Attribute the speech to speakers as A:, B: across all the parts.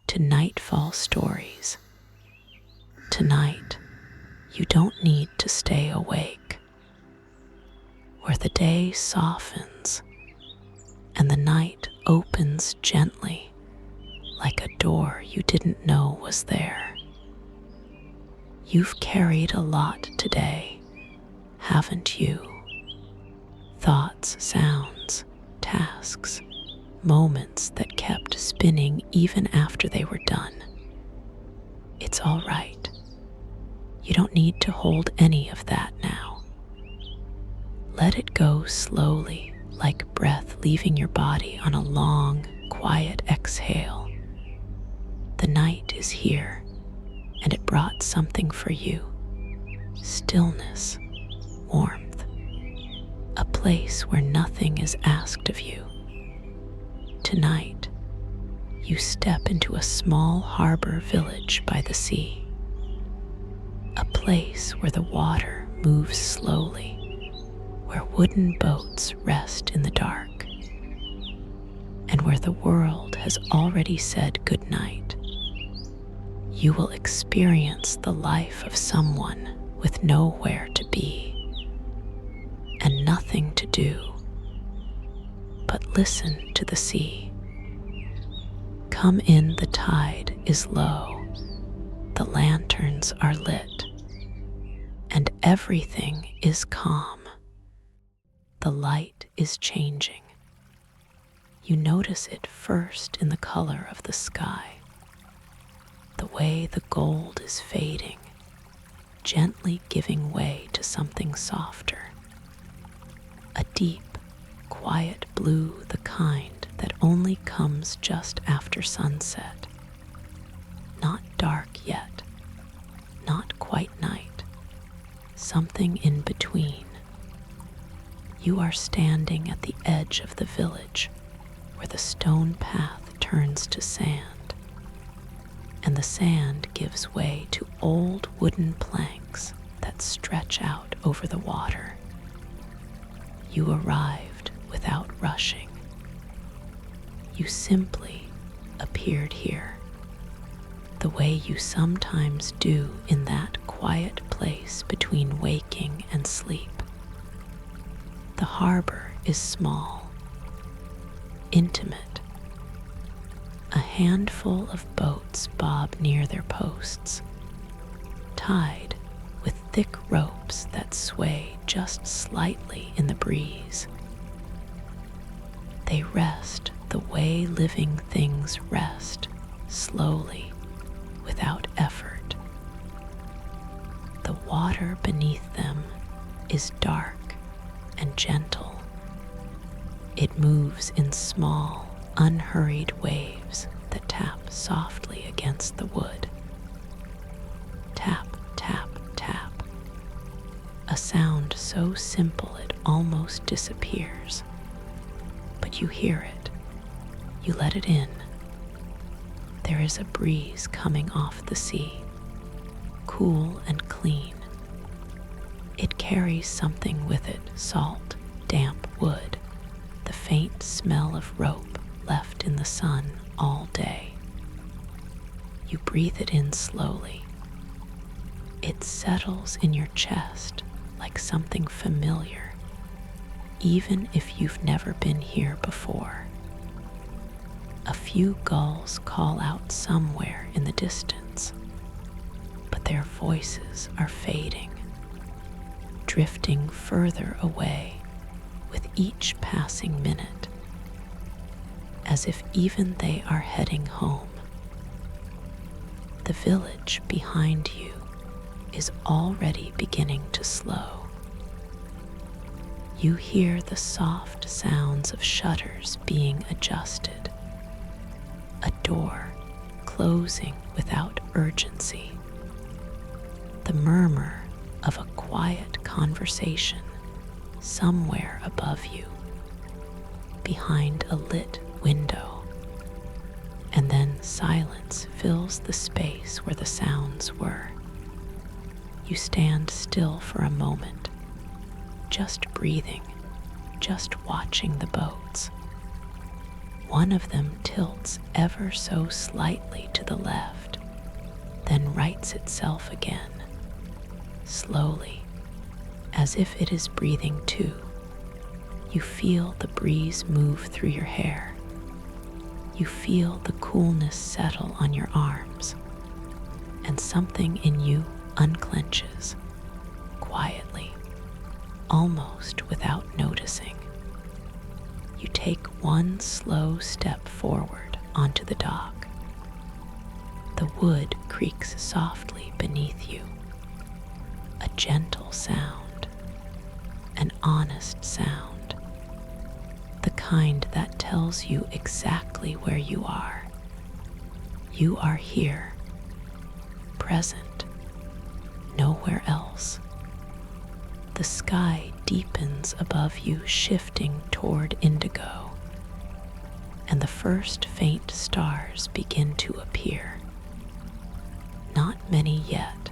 A: to Nightfall stories. Tonight, you don't need to stay awake. Where the day softens and the night opens gently like a door you didn't know was there. You've carried a lot today, haven't you? Thoughts, sounds, tasks, moments that kept spinning even after they were done. It's all right. You don't need to hold any of that now. Let it go slowly, like breath leaving your body on a long, quiet exhale. The night is here, and it brought something for you. Stillness, warmth, a place where nothing is asked of you. Tonight, you step into a small harbor village by the sea. A place where the water moves slowly, where wooden boats rest in the dark, and where the world has already said goodnight. You will experience the life of someone with nowhere to be and nothing to do but listen to the sea. Come in, the tide is low, the lanterns are lit, and everything is calm. The light is changing. You notice it first in the color of the sky, the way the gold is fading, gently giving way to something softer. A deep, quiet blue, the kind that only comes just after sunset. Not dark yet, not quite night, something in between. You are standing at the edge of the village where the stone path turns to sand, and the sand gives way to old wooden planks that stretch out over the water. You arrived without rushing. You simply appeared here, the way you sometimes do in that quiet place between waking and sleep. The harbor is small, intimate. A handful of boats bob near their posts, tied with thick ropes that sway just slightly in the breeze. They rest the way living things rest, slowly, without effort. The water beneath them is dark and gentle. It moves in small, unhurried waves that tap softly against the wood. Tap, tap, tap. A sound so simple it almost disappears. But you hear it. You let it in. There is a breeze coming off the sea, cool and clean. It carries something with it, salt, damp wood, the faint smell of rope left in the sun all day. You breathe it in slowly. It settles in your chest like something familiar, even if you've never been here before. A few gulls call out somewhere in the distance, but their voices are fading, drifting further away with each passing minute, as if even they are heading home. The village behind you is already beginning to slow. You hear the soft sounds of shutters being adjusted, a door closing without urgency, the murmur of a quiet conversation somewhere above you, behind a lit window, and then silence fills the space where the sounds were. You stand still for a moment, just breathing, just watching the boats. One of them tilts ever so slightly to the left, then rights itself again, slowly, as if it is breathing too. You feel the breeze move through your hair. You feel the coolness settle on your arms, and something in you unclenches, quietly, almost without noticing. You take one slow step forward onto the dock. The wood creaks softly beneath you. A gentle sound, an honest sound, the kind that tells you exactly where you are. You are here, present, nowhere else. The sky deepens above you, shifting toward indigo, and the first faint stars begin to appear. Not many yet,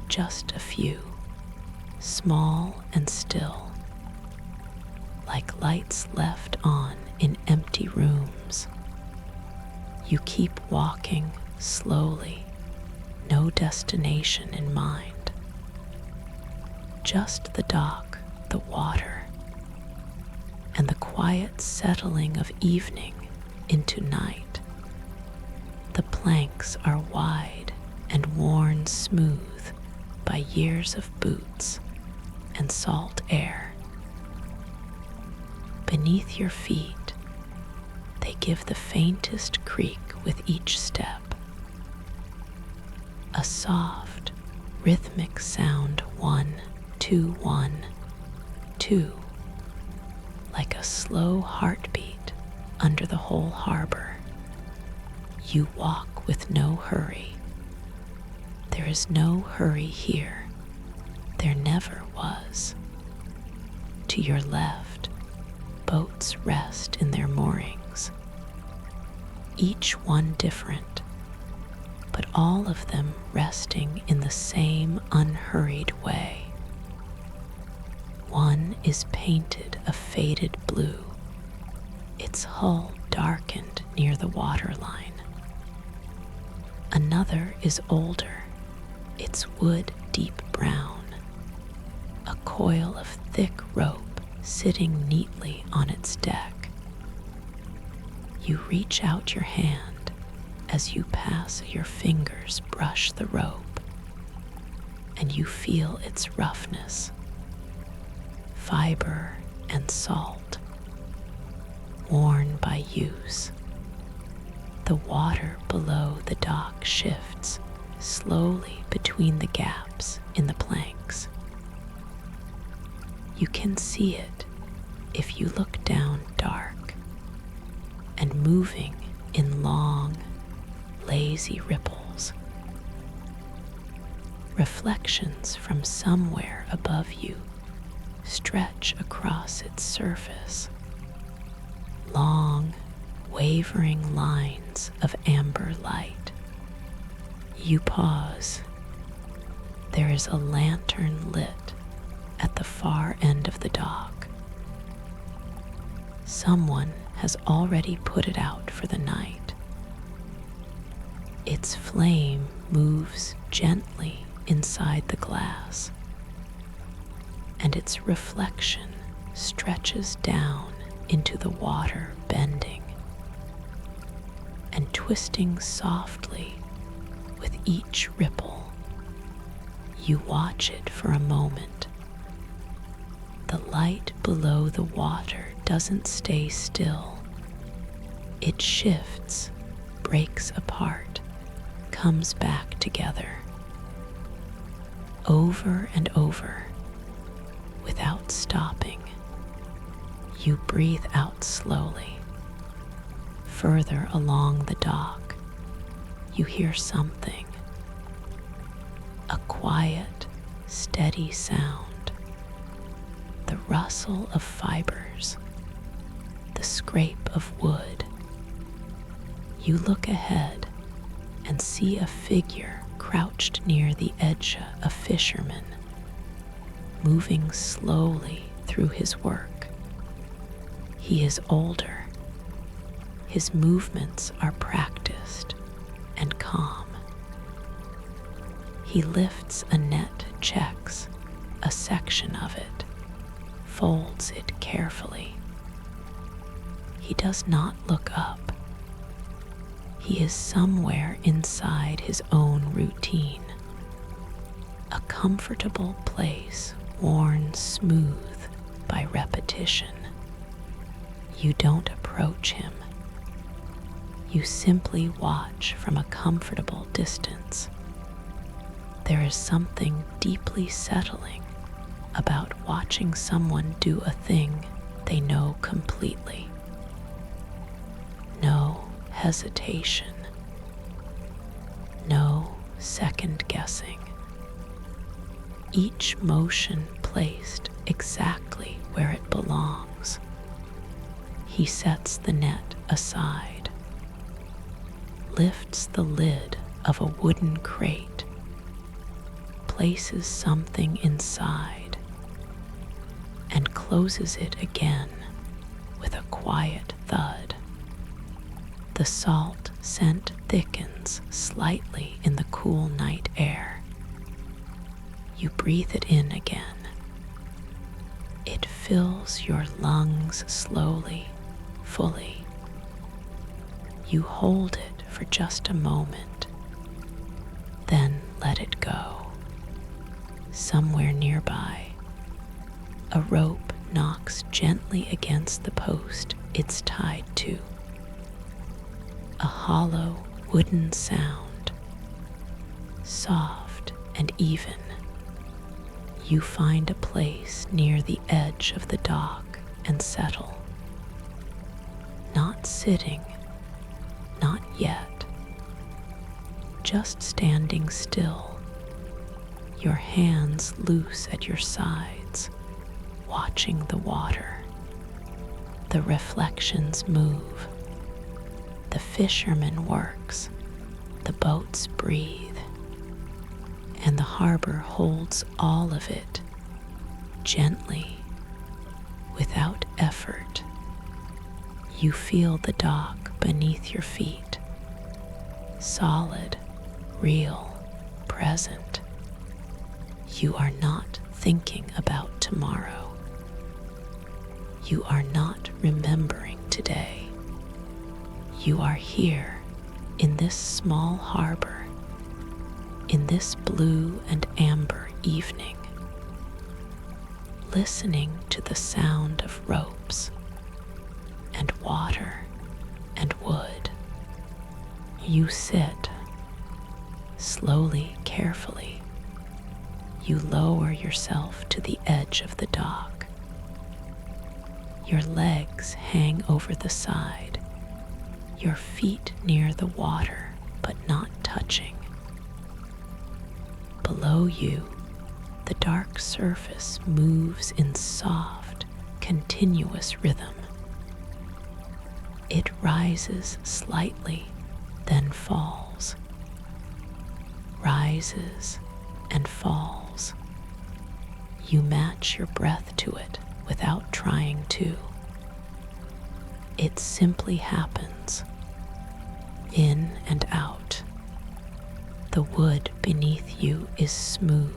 A: just a few, small and still, like lights left on in empty rooms. You keep walking slowly, no destination in mind. Just the dock, the water, and the quiet settling of evening into night. The planks are wide and worn smooth by years of boots and salt air. Beneath your feet, they give the faintest creak with each step. A soft, rhythmic sound, 1, 2, 1, 2, like a slow heartbeat under the whole harbor. You walk with no hurry. There is no hurry here. There never was. To your left, boats rest in their moorings, each one different, but all of them resting in the same unhurried way. One is painted a faded blue, its hull darkened near the waterline. Another is older, its wood deep brown, a coil of thick rope sitting neatly on its deck. You reach out your hand as you pass your fingers brush the rope, and you feel its roughness, fiber and salt, worn by use. The water below the dock shifts slowly between the gaps in the planks. You can see it if you look down dark and moving in long, lazy ripples. Reflections from somewhere above you stretch across its surface, long, wavering lines of amber light. You pause. There is a lantern lit at the far end of the dock. Someone has already put it out for the night. Its flame moves gently inside the glass, and its reflection stretches down into the water, bending and twisting softly with each ripple. You watch it for a moment. The light below the water doesn't stay still. It shifts, breaks apart, comes back together. Over and over, without stopping, you breathe out slowly. Further along the dock, you hear something. A quiet, steady sound. The rustle of fibers, the scrape of wood. You look ahead and see a figure crouched near the edge, a fisherman, moving slowly through his work. He is older, His movements are practiced and calm. He lifts a net, checks a section of it, folds it carefully. He does not look up. He is somewhere inside his own routine, a comfortable place worn smooth by repetition. You don't approach him. You simply watch from a comfortable distance. There is something deeply settling about watching someone do a thing they know completely. No hesitation. No second guessing. Each motion placed exactly where it belongs. He sets the net aside, lifts the lid of a wooden crate, places something inside, and closes it again with a quiet thud. The salt scent thickens slightly in the cool night air. You breathe it in again. It fills your lungs slowly, fully. You hold it for just a moment, then let it go. Somewhere nearby, a rope knocks gently against the post it's tied to. A hollow wooden sound, soft and even. You find a place near the edge of the dock and settle. Not sitting, not yet, just standing still, your hands loose at your sides, watching the water. The reflections move. The fisherman works. The boats breathe. And the harbor holds all of it, gently, without effort. You feel the dock beneath your feet, solid, real, present. You are not thinking about tomorrow. You are not remembering today. You are here in this small harbor, in this blue and amber evening, listening to the sound of ropes and water and wood. You sit, slowly, carefully. You lower yourself to the edge of the dock. Your legs hang over the side, your feet near the water but not touching. Below you, the dark surface moves in soft, continuous rhythm. It rises slightly, then falls, rises and falls. You match your breath to it without trying to. It simply happens, in and out. The wood beneath you is smooth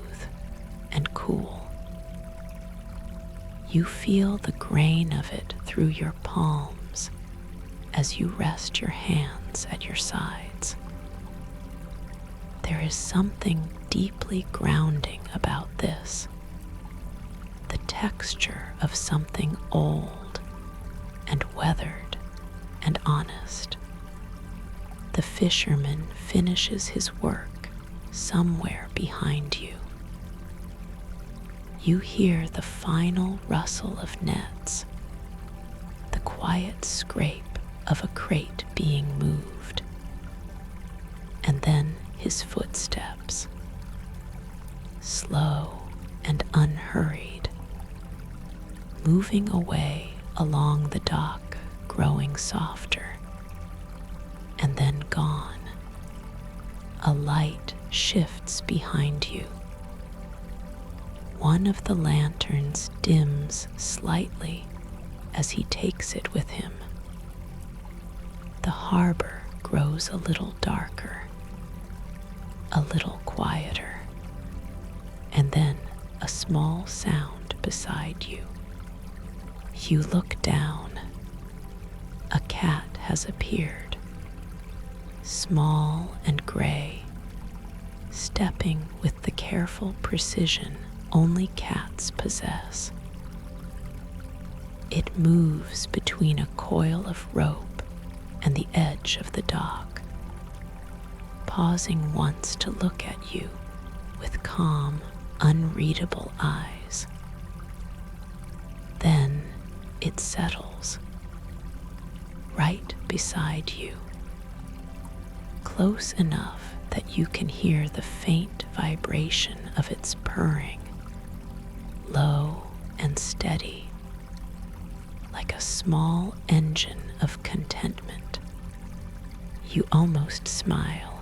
A: and cool. You feel the grain of it through your palms as you rest your hands at your sides. There is something deeply grounding about this, the texture of something old and weathered and honest. The fisherman finishes his work somewhere behind you. You hear the final rustle of nets, the quiet scrape of a crate being moved, and then his footsteps, slow and unhurried, moving away along the dock, growing softer, and then gone. A light shifts behind you. One of the lanterns dims slightly as he takes it with him. The harbor grows a little darker, a little quieter, and then a small sound beside you. You look down. A cat has appeared, small and gray, stepping with the careful precision only cats possess. It moves between a coil of rope and the edge of the dock, pausing once to look at you with calm, unreadable eyes. Then it settles right beside you, close enough that you can hear the faint vibration of its purring, low and steady, like a small engine of contentment. You almost smile.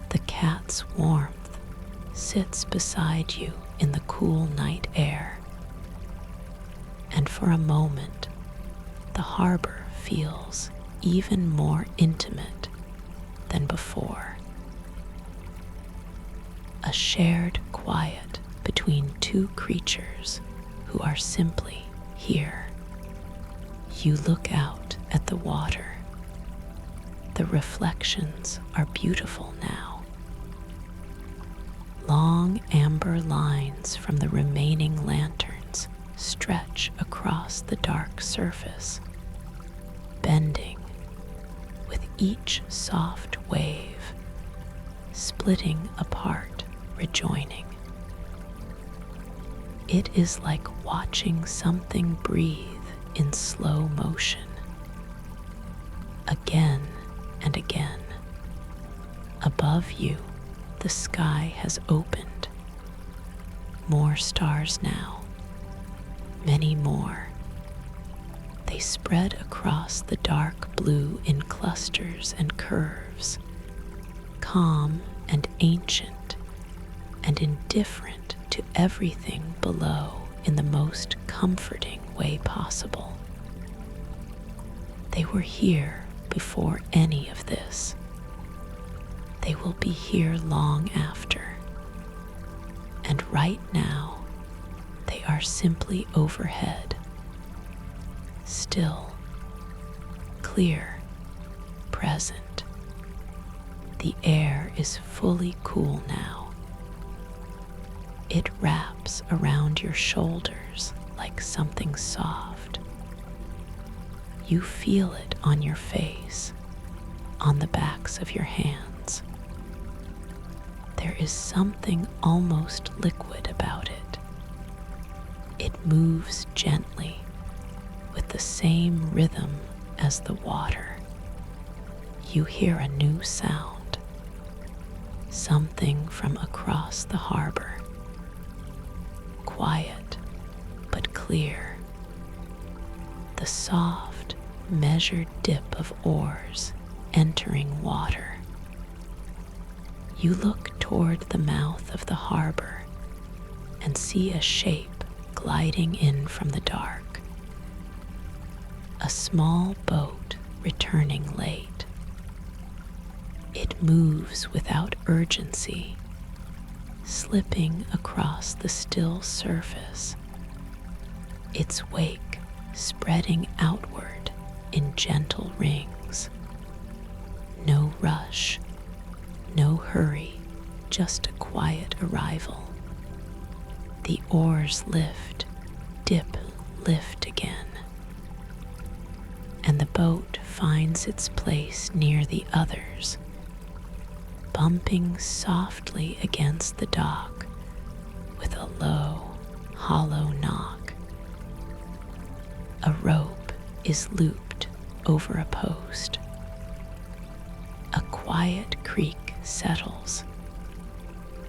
A: The cat's warmth sits beside you in the cool night air, and for a moment, the harbor feels even more intimate than before. A shared quiet between two creatures who are simply here. You look out at the water. The reflections are beautiful now. Long amber lines from the remaining lanterns stretch across the dark surface, bending with each soft wave, splitting apart, rejoining. It is like watching something breathe in slow motion. Again and again. Above you, the sky has opened. More stars now. Many more. They spread across the dark blue in clusters and curves, calm and ancient, and indifferent to everything below in the most comforting way possible. They were here before any of this. They will be here long after. And right now, they are simply overhead, still, clear, present. The air is fully cool now. It wraps around your shoulders like something soft. You feel it on your face, on the backs of your hands. There is something almost liquid about it. It moves gently, with the same rhythm as the water. You hear a new sound, something from across the harbor. Quiet, but clear. The soft, measured dip of oars entering water. You look toward the mouth of the harbor and see a shape gliding in from the dark. A small boat returning late. It moves without urgency, slipping across the still surface, its wake spreading outward in gentle rings. No rush, no hurry, just a quiet arrival. The oars lift, dip, lift again, and the boat finds its place near the others, bumping softly against the dock with a low, hollow knock. A rope is looped over a post. A quiet creak settles,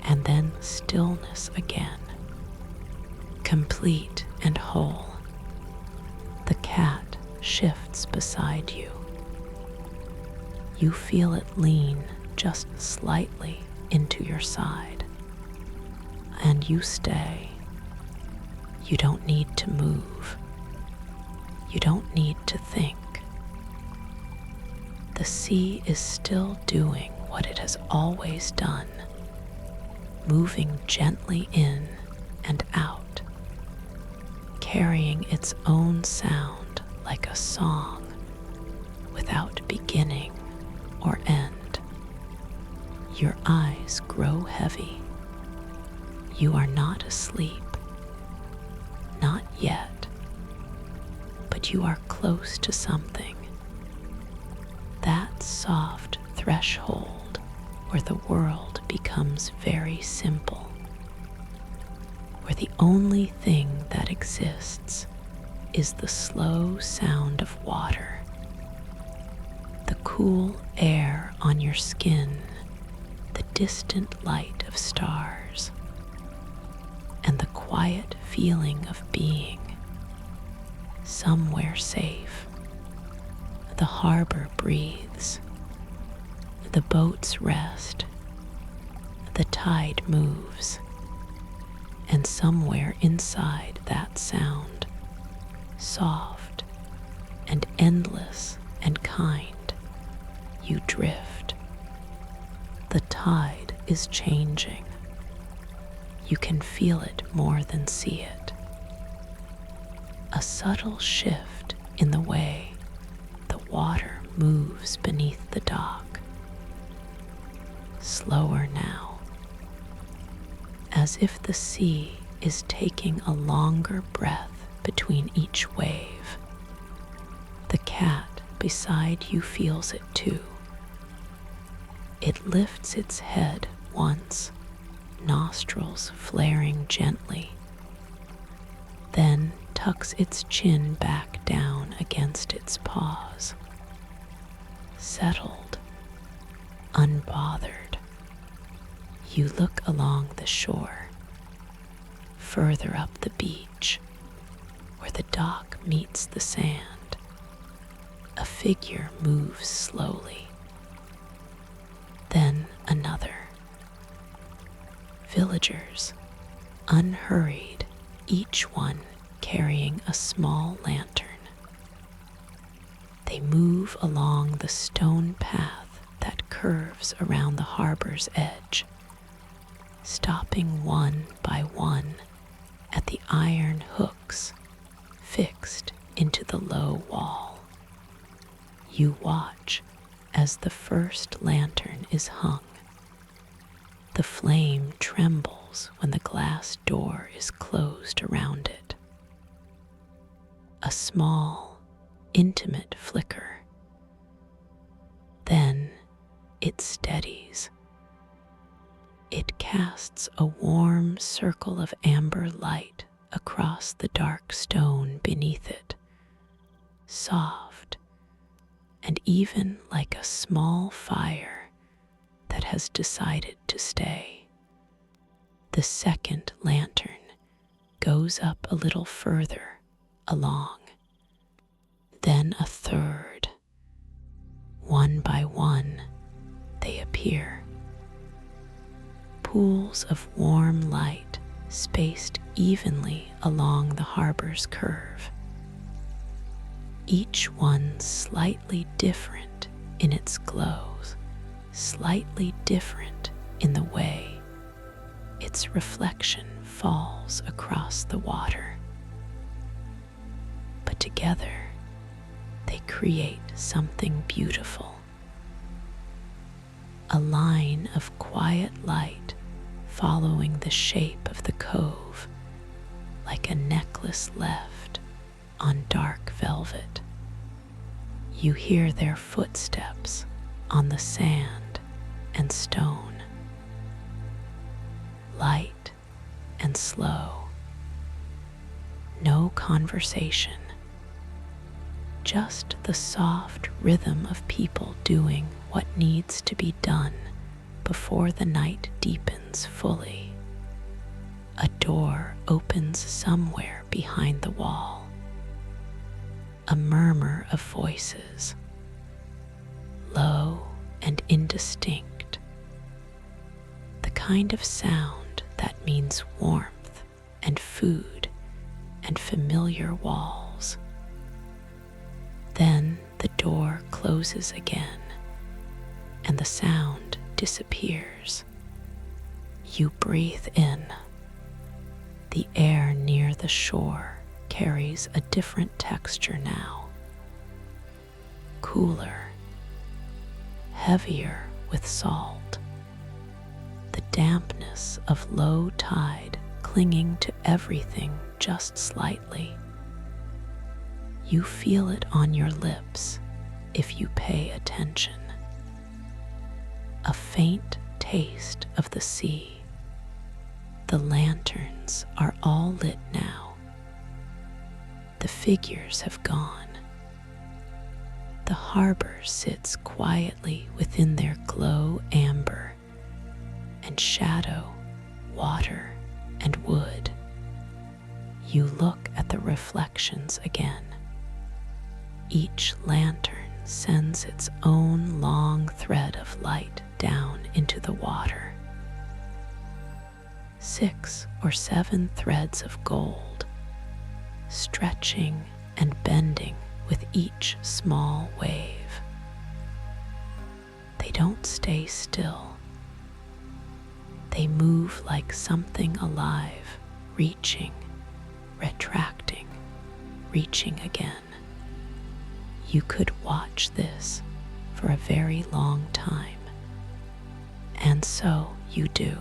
A: and then stillness again, complete and whole. The cat shifts beside you. You feel it lean just slightly into your side, and you stay. You don't need to move. You don't need to think. The sea is still doing what it has always done, moving gently in and out, carrying its own sound like a song without beginning or end. Your eyes grow heavy. You are not asleep. Not yet. But you are close to something. That soft threshold where the world becomes very simple, where the only thing that exists is the slow sound of water, the cool air on your skin, the distant light of stars, and the quiet feeling of being somewhere safe. The harbor breathes, the boats rest, the tide moves, and somewhere inside that sound, soft and endless and kind, you drift. The tide is changing. You can feel it more than see it. A subtle shift in the way the water moves beneath the dock. Slower now, as if the sea is taking a longer breath between each wave. The cat beside you feels it too. It lifts its head once, nostrils flaring gently, then tucks its chin back down against its paws. Settled, unbothered, you look along the shore, further up the beach, where the dock meets the sand. A figure moves slowly, then another. Villagers, unhurried, each one carrying a small lantern. They move along the stone path that curves around the harbor's edge, stopping one by one at the iron hooks fixed into the low wall. You watch as the first lantern is hung. The flame trembles when the glass door is closed around it. A small, intimate flicker. Then it steadies. It casts a warm circle of amber light across the dark stone beneath it, soft and even like a small fire that has decided to stay. The second lantern goes up a little further along, then a third. One by one, they appear. Pools of warm light spaced evenly along the harbor's curve, each one slightly different in its glows, slightly different in the way its reflection falls across the water. But together, they create something beautiful. A line of quiet light following the shape of the cove, like a necklace left on dark velvet. You hear their footsteps on the sand and stone, light and slow. No conversation, just the soft rhythm of people doing what needs to be done before the night deepens fully. A door opens somewhere behind the wall. A murmur of voices, low and indistinct. The kind of sound that means warmth and food and familiar walls. Then the door closes again, the sound disappears. You breathe in. The air near the shore carries a different texture now. Cooler, heavier with salt. The dampness of low tide clinging to everything just slightly. You feel it on your lips if you pay attention. A faint taste of the sea. The lanterns are all lit now. The figures have gone. The harbor sits quietly within their glow amber and shadow, water, and wood. You look at the reflections again. Each lantern sends its own long thread of light down into the water. 6 or 7 threads of gold, stretching and bending with each small wave. They don't stay still. They move like something alive, reaching, retracting, reaching again. You could watch this for a very long time. And so you do.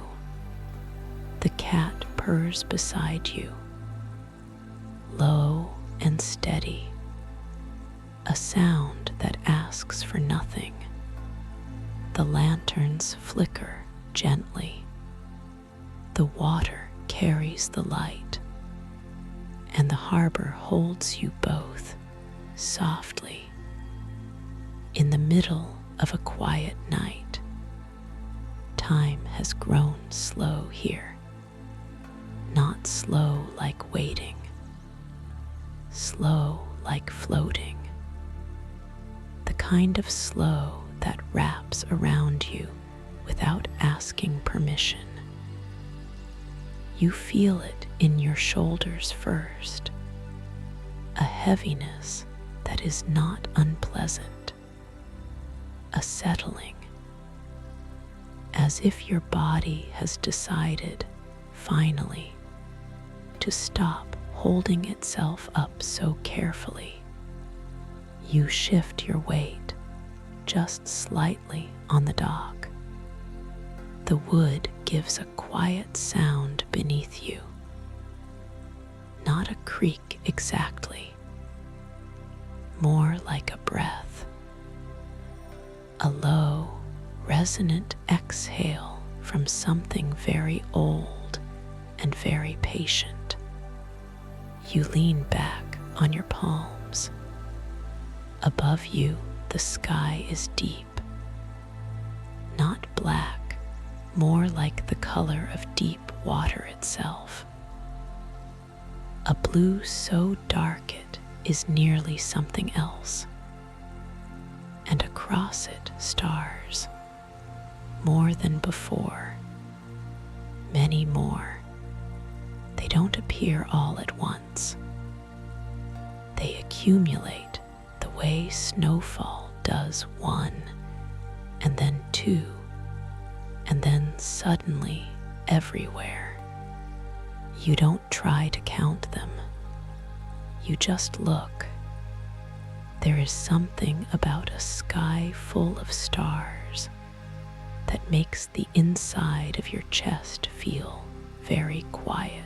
A: The cat purrs beside you, low and steady, a sound that asks for nothing. The lanterns flicker gently. The water carries the light, and the harbor holds you both softly in the middle of a quiet night. Time has grown slow here, not slow like waiting, slow like floating, the kind of slow that wraps around you without asking permission. You feel it in your shoulders first, a heaviness that is not unpleasant, a settling, as if your body has decided, finally, to stop holding itself up so carefully. You shift your weight just slightly on the dock. The wood gives a quiet sound beneath you. Not a creak exactly, more like a breath. A low, resonant exhale from something very old and very patient. You lean back on your palms. Above you, the sky is deep. Not black, more like the color of deep water itself. A blue so dark it is nearly something else. And across it, stars, more than before, many more. They don't appear all at once. They accumulate the way snowfall does 1, and then 2, and then suddenly everywhere. You don't try to count them. You just look. There is something about a sky full of stars that makes the inside of your chest feel very quiet.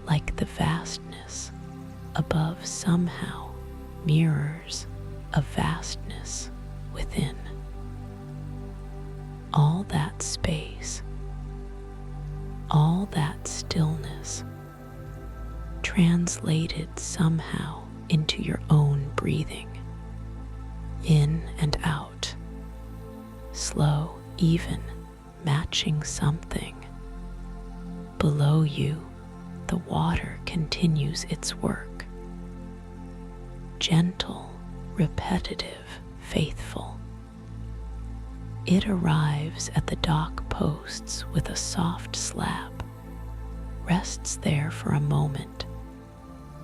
A: Like the vastness above somehow mirrors a vastness within. All that space, all that stillness, translated somehow into your own breathing, in and out, slow, even, matching something. Below you, the water continues its work. Gentle, repetitive, faithful. It arrives at the dock posts with a soft slap, rests there for a moment,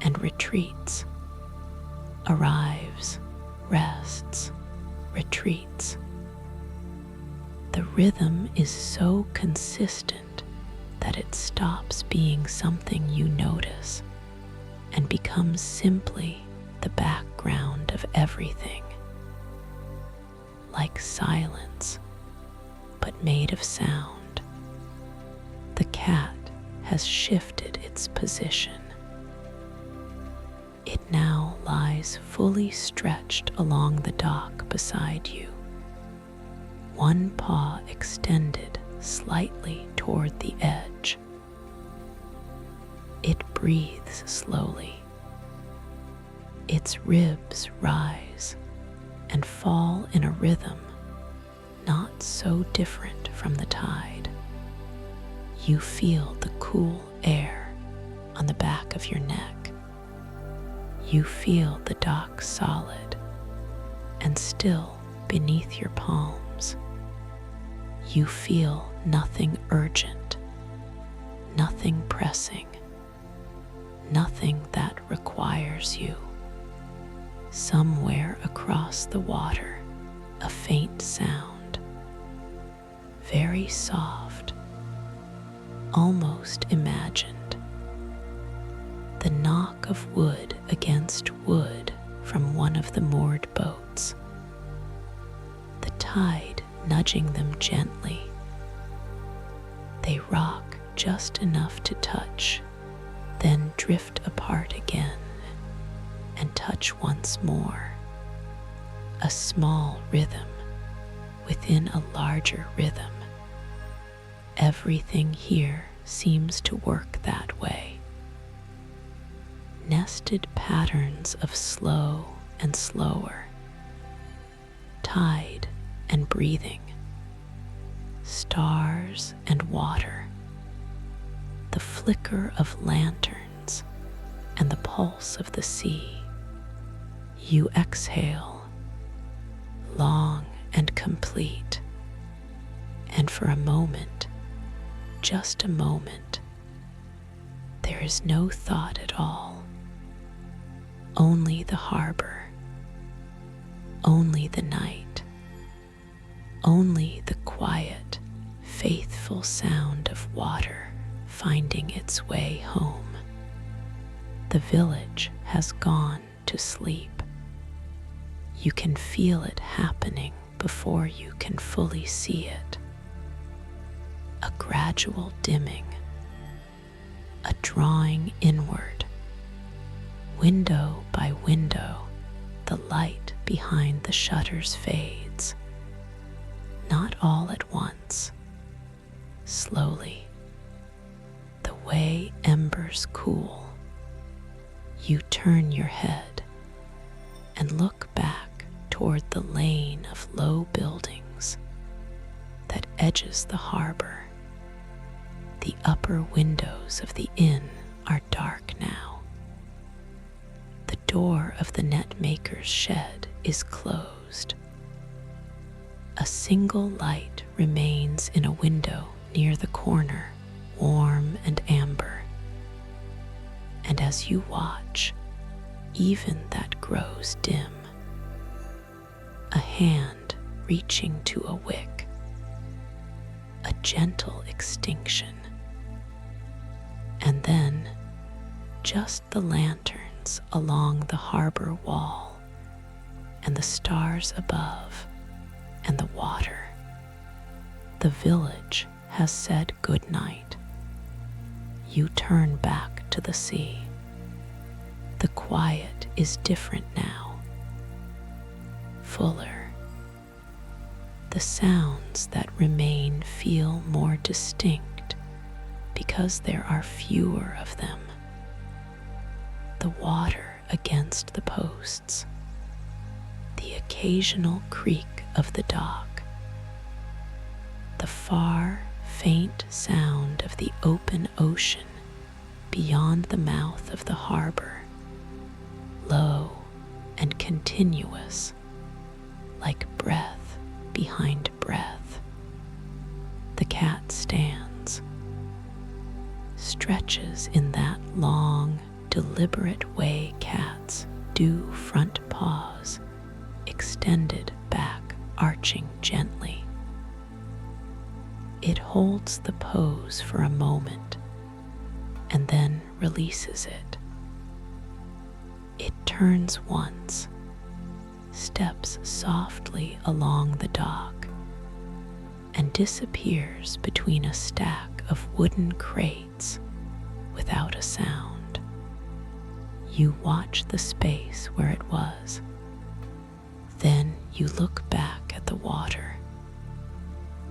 A: and retreats. Arrives, rests, retreats. The rhythm is so consistent that it stops being something you notice and becomes simply the background of everything, like silence, but made of sound. The cat has shifted its position. It now lies fully stretched along the dock beside you, one paw extended slightly toward the edge. It breathes slowly. Its ribs rise and fall in a rhythm not so different from the tide. You feel the cool air on the back of your neck. You feel the dock solid and still beneath your palms. You feel nothing urgent, nothing pressing, nothing that requires you. Somewhere across the water, a faint sound, very soft, almost imagined. The knock of wood against wood from one of the moored boats. The tide nudging them gently. They rock just enough to touch, then drift apart again and touch once more. A small rhythm within a larger rhythm. Everything here seems to work that way. Nested patterns of slow and slower, tide and breathing, stars and water, the flicker of lanterns and the pulse of the sea. You exhale, long and complete, and for a moment, just a moment, there is no thought at all. Only the harbor, only the night, only the quiet, faithful sound of water finding its way home. The village has gone to sleep. You can feel it happening before you can fully see it. A gradual dimming, a drawing inward. Window by window, the light behind the shutters fades. Not all at once, slowly, the way embers cool. You turn your head and look back toward the lane of low buildings that edges the harbor. The upper windows of the inn are dark now. The door of the net maker's shed is closed. A single light remains in a window near the corner, warm and amber. And as you watch, even that grows dim. A hand reaching to a wick, a gentle extinction. And then just the lanterns along the harbor wall, and the stars above, and the water. The village has said good night. You turn back to the sea. The quiet is different now, fuller. The sounds that remain feel more distinct because there are fewer of them. The water against the posts, the occasional creak of the dock, the far, faint sound of the open ocean beyond the mouth of the harbor, low and continuous, like breath behind breath. The cat stands, stretches in that long, deliberate way cats do, front paws extended back gently. It holds the pose for a moment and then releases it. It turns once, steps softly along the dock, and disappears between a stack of wooden crates without a sound. You watch the space where it was. Then you look back at the water.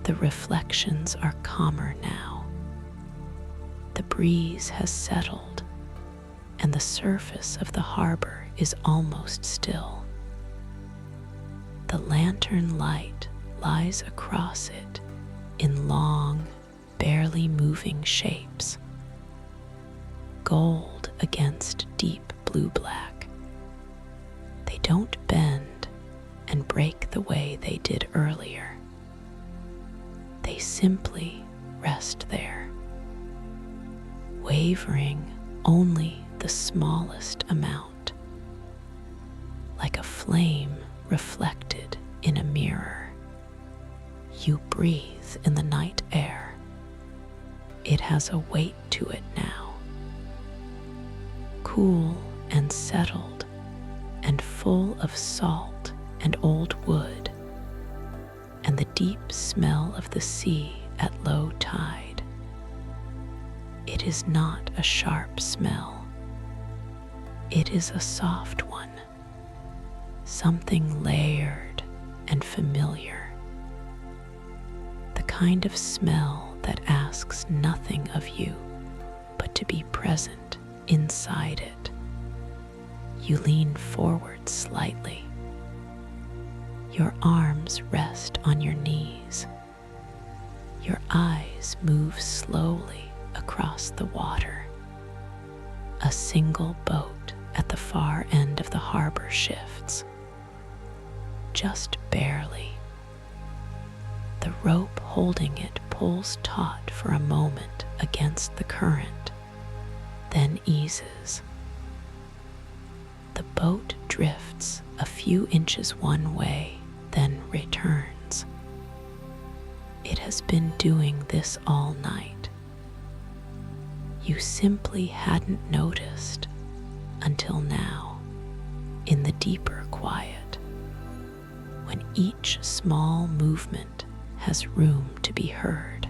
A: The reflections are calmer now. The breeze has settled, and the surface of the harbor is almost still. The lantern light lies across it in long, barely moving shapes. Gold against deep blue-black. They don't bend and break the way they did earlier. They simply rest there, wavering only the smallest amount, like a flame reflected in a mirror. You breathe in the night air. It has a weight to it now, cool and settled and full of salt and old wood and the deep smell of the sea at low tide. It is not a sharp smell. It is a soft one, something layered and familiar. The kind of smell that asks nothing of you but to be present inside it. You lean forward slightly. Your arms rest on your knees. Your eyes move slowly across the water. A single boat at the far end of the harbor shifts, just barely. The rope holding it pulls taut for a moment against the current, then eases. The boat drifts a few inches one way, then returns. It has been doing this all night. You simply hadn't noticed until now, in the deeper quiet, when each small movement has room to be heard.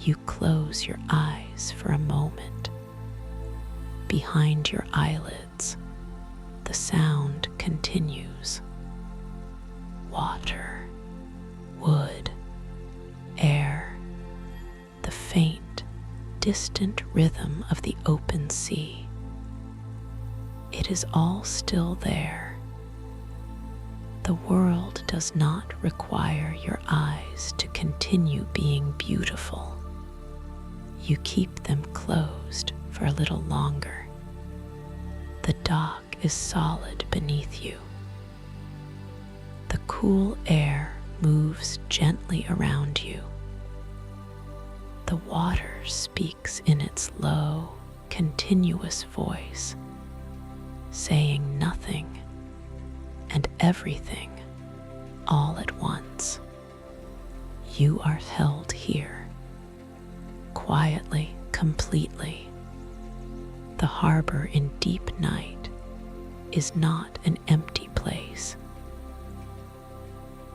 A: You close your eyes for a moment. Behind your eyelids, the sound continues. Water, wood, air, the faint, distant rhythm of the open sea. It is all still there. The world does not require your eyes to continue being beautiful. You keep them closed for a little longer. The dock is solid beneath you. The cool air moves gently around you. The water speaks in its low, continuous voice, saying nothing and everything all at once. You are held here, quietly, completely. The harbor in deep night is not an empty place.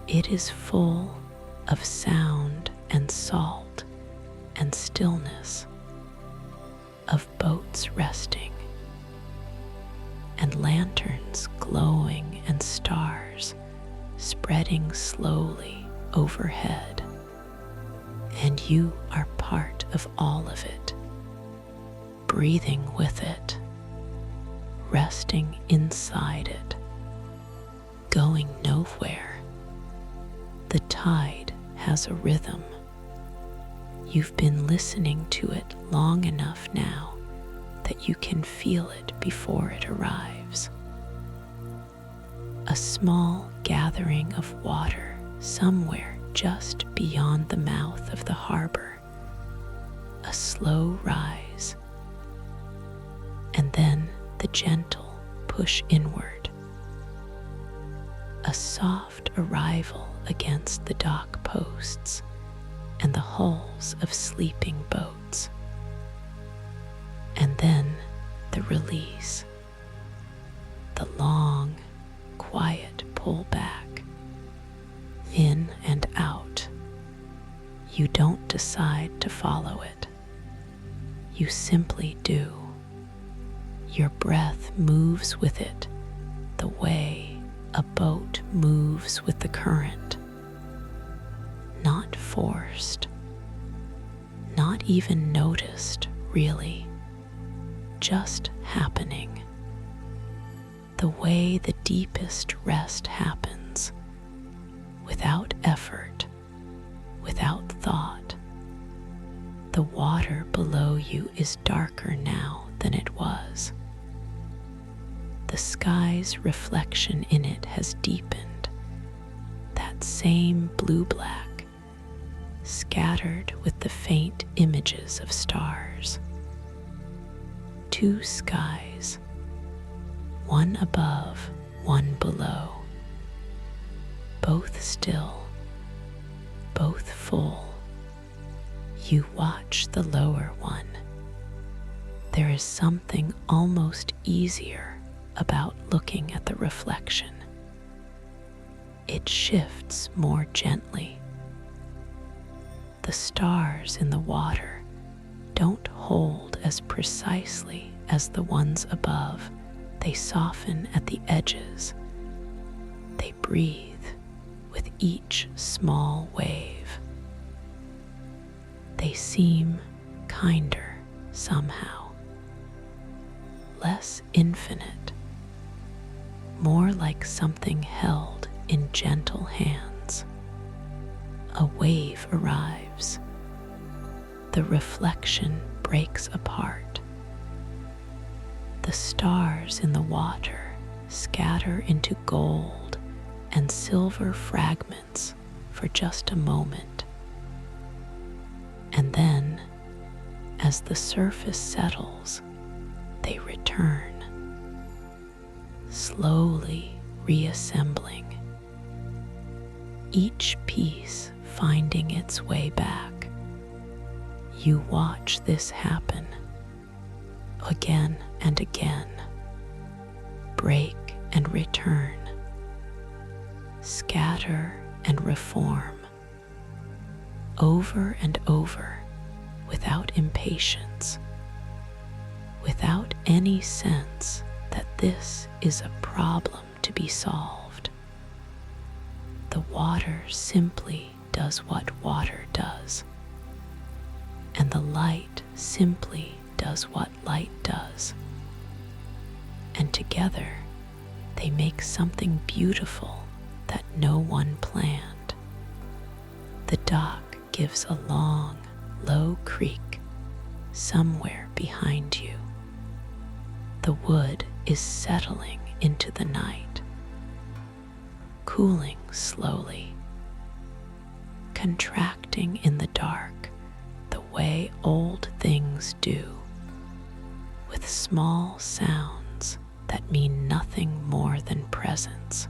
A: It is full of sound and salt and stillness, of boats resting and lanterns glowing and stars spreading slowly overhead. And you are part of all of it, breathing with it, resting inside it, going nowhere. The tide has a rhythm. You've been listening to it long enough now that you can feel it before it arrives. A small gathering of water somewhere just beyond the mouth of the harbor. A slow rise, and then the gentle push inward. A soft arrival against the dock posts and the hulls of sleeping boats. And then the release, the long, quiet pull back, in and out. You don't decide to follow it. You simply do. Your breath moves with it the way a boat moves with the current. Not forced, not even noticed, really, just happening. The way the deepest rest happens, without effort, without thought. The water below you is darker now than it was. The sky's reflection in it has deepened, that same blue-black, scattered with the faint images of stars. Two skies, one above, one below, both still, both full. You watch the lower one. There is something almost easier about looking at the reflection. It shifts more gently. The stars in the water don't hold as precisely as the ones above. They soften at the edges. They breathe with each small wave. They seem kinder somehow, less infinite, more like something held in gentle hands. A wave arrives. The reflection breaks apart. The stars in the water scatter into gold and silver fragments for just a moment. And then, as the surface settles, they return, slowly reassembling, each piece finding its way back. You watch this happen again and again, break and return, scatter and reform, over and over, without impatience, without any sense that this is a problem to be solved. The water simply does what water does, and the light simply does what light does. And together, they make something beautiful that no one planned. The dock gives a long, low creak somewhere behind you. The wood is settling into the night, cooling slowly, contracting in the dark the way old things do, with small sounds that mean nothing more than presence,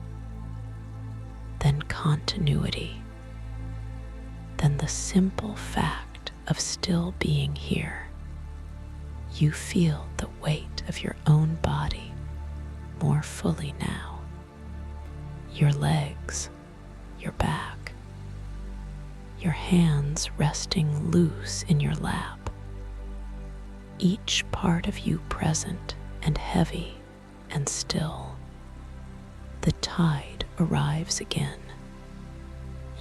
A: than continuity, than the simple fact of still being here. You feel the weight of your own body more fully now. Your legs, your back, your hands resting loose in your lap. Each part of you present and heavy and still. The tide arrives again.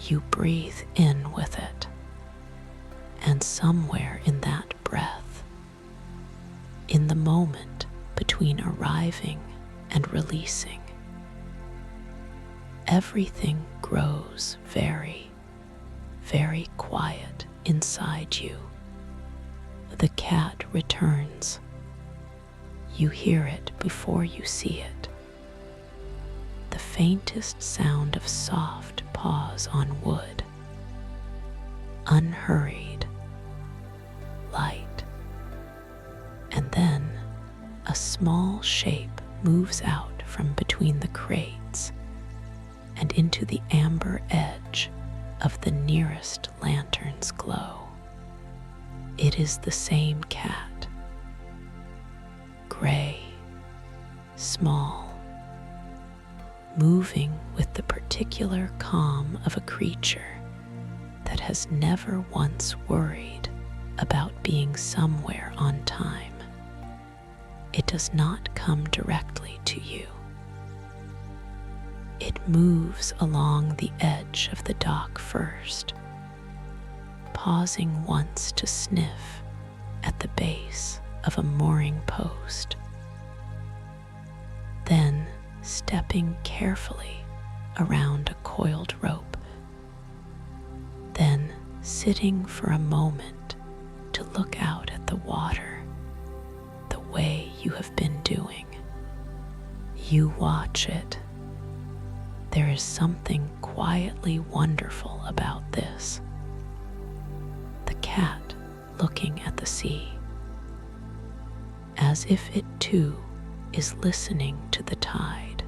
A: You breathe in with it, and somewhere in that breath, in the moment between arriving and releasing, everything grows very, very quiet inside you. The cat returns. You hear it before you see it. The faintest sound of soft paws on wood, unhurried, light. And then a small shape moves out from between the crates and into the amber edge of the nearest lantern's glow. It is the same cat, gray, small, moving with the particular calm of a creature that has never once worried about being somewhere on time. It does not come directly to you. It moves along the edge of the dock first, pausing once to sniff at the base of a mooring post, then stepping carefully around a coiled rope, then sitting for a moment to look out at the water the way you have been doing. You watch it. There is something quietly wonderful about this. The cat looking at the sea, as if it too is listening to the tide,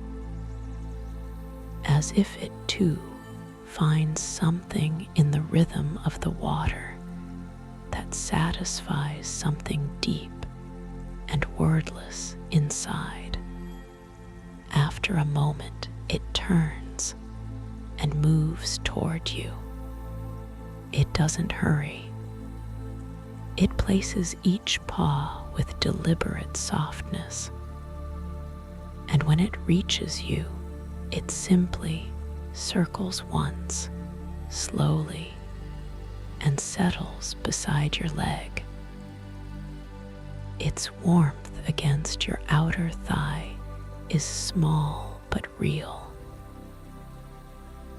A: as if it too finds something in the rhythm of the water that satisfies something deep and wordless inside. After a moment, it turns and moves toward you. It doesn't hurry. It places each paw with deliberate softness, and when it reaches you, it simply circles once, slowly, and settles beside your leg. Its warmth against your outer thigh is small but real,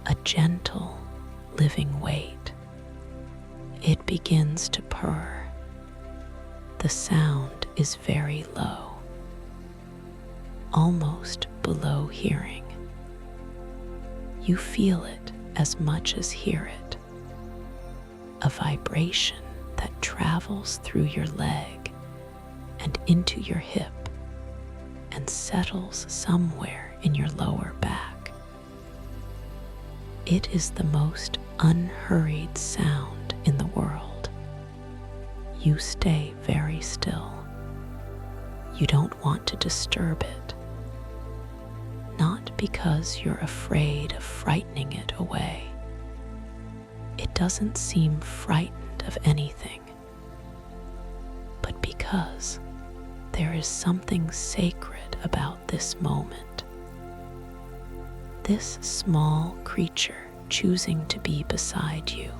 A: a gentle, living weight. It begins to purr. The sound is very low, almost below hearing. You feel it as much as hear it, a vibration that travels through your leg and into your hip and settles somewhere in your lower back. It is the most unhurried sound in the world. You stay very still. You don't want to disturb it, not because you're afraid of frightening it away. It doesn't seem frightened of anything, but because there is something sacred about this moment. This small creature choosing to be beside you,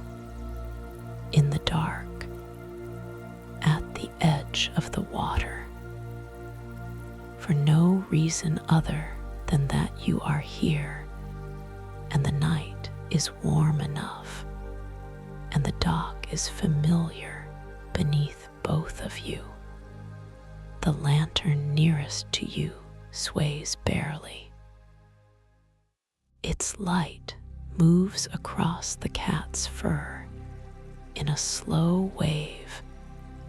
A: in the dark, at the edge of the water, for no reason other than that you are here, and the night is warm enough, and the dock is familiar beneath both of you. The lantern nearest to you sways barely. Its light moves across the cat's fur in a slow wave,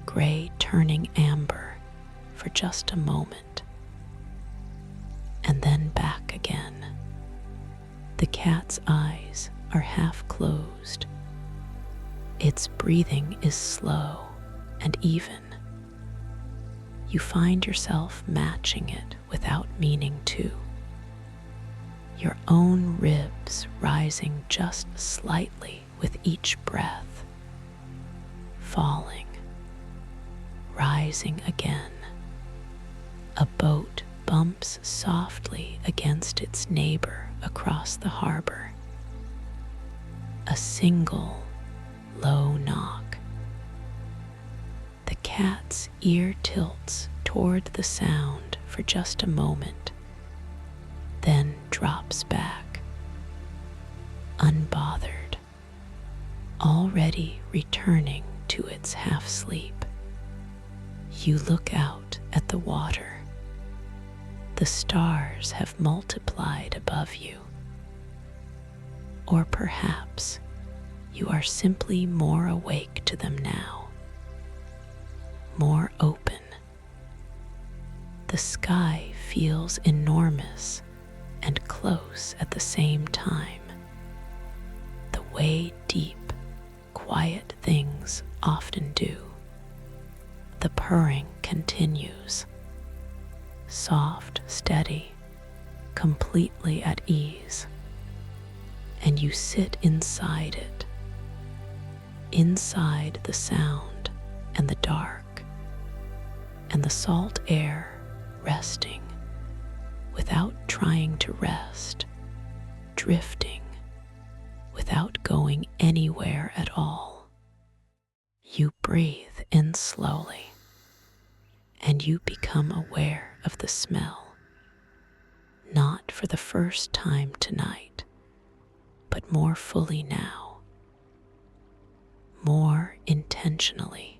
A: gray turning amber for just a moment, and then back again. The cat's eyes are half closed. Its breathing is slow and even. You find yourself matching it without meaning to. Your own ribs rising just slightly with each breath, falling, rising again. A boat bumps softly against its neighbor across the harbor. A single low knock. The cat's ear tilts toward the sound for just a moment, then drops back, unbothered, already returning to its half-sleep. You look out at the water. The stars have multiplied above you. Or perhaps you are simply more awake to them now, more open. The sky feels enormous and close at the same time. The way deep, quiet things often do. The purring continues, soft, steady, completely at ease, and you sit inside it, inside the sound and the dark, and the salt air resting without trying to rest, drifting without going anywhere at all. You breathe in slowly, and you become aware of the smell, not for the first time tonight, but more fully now, more intentionally,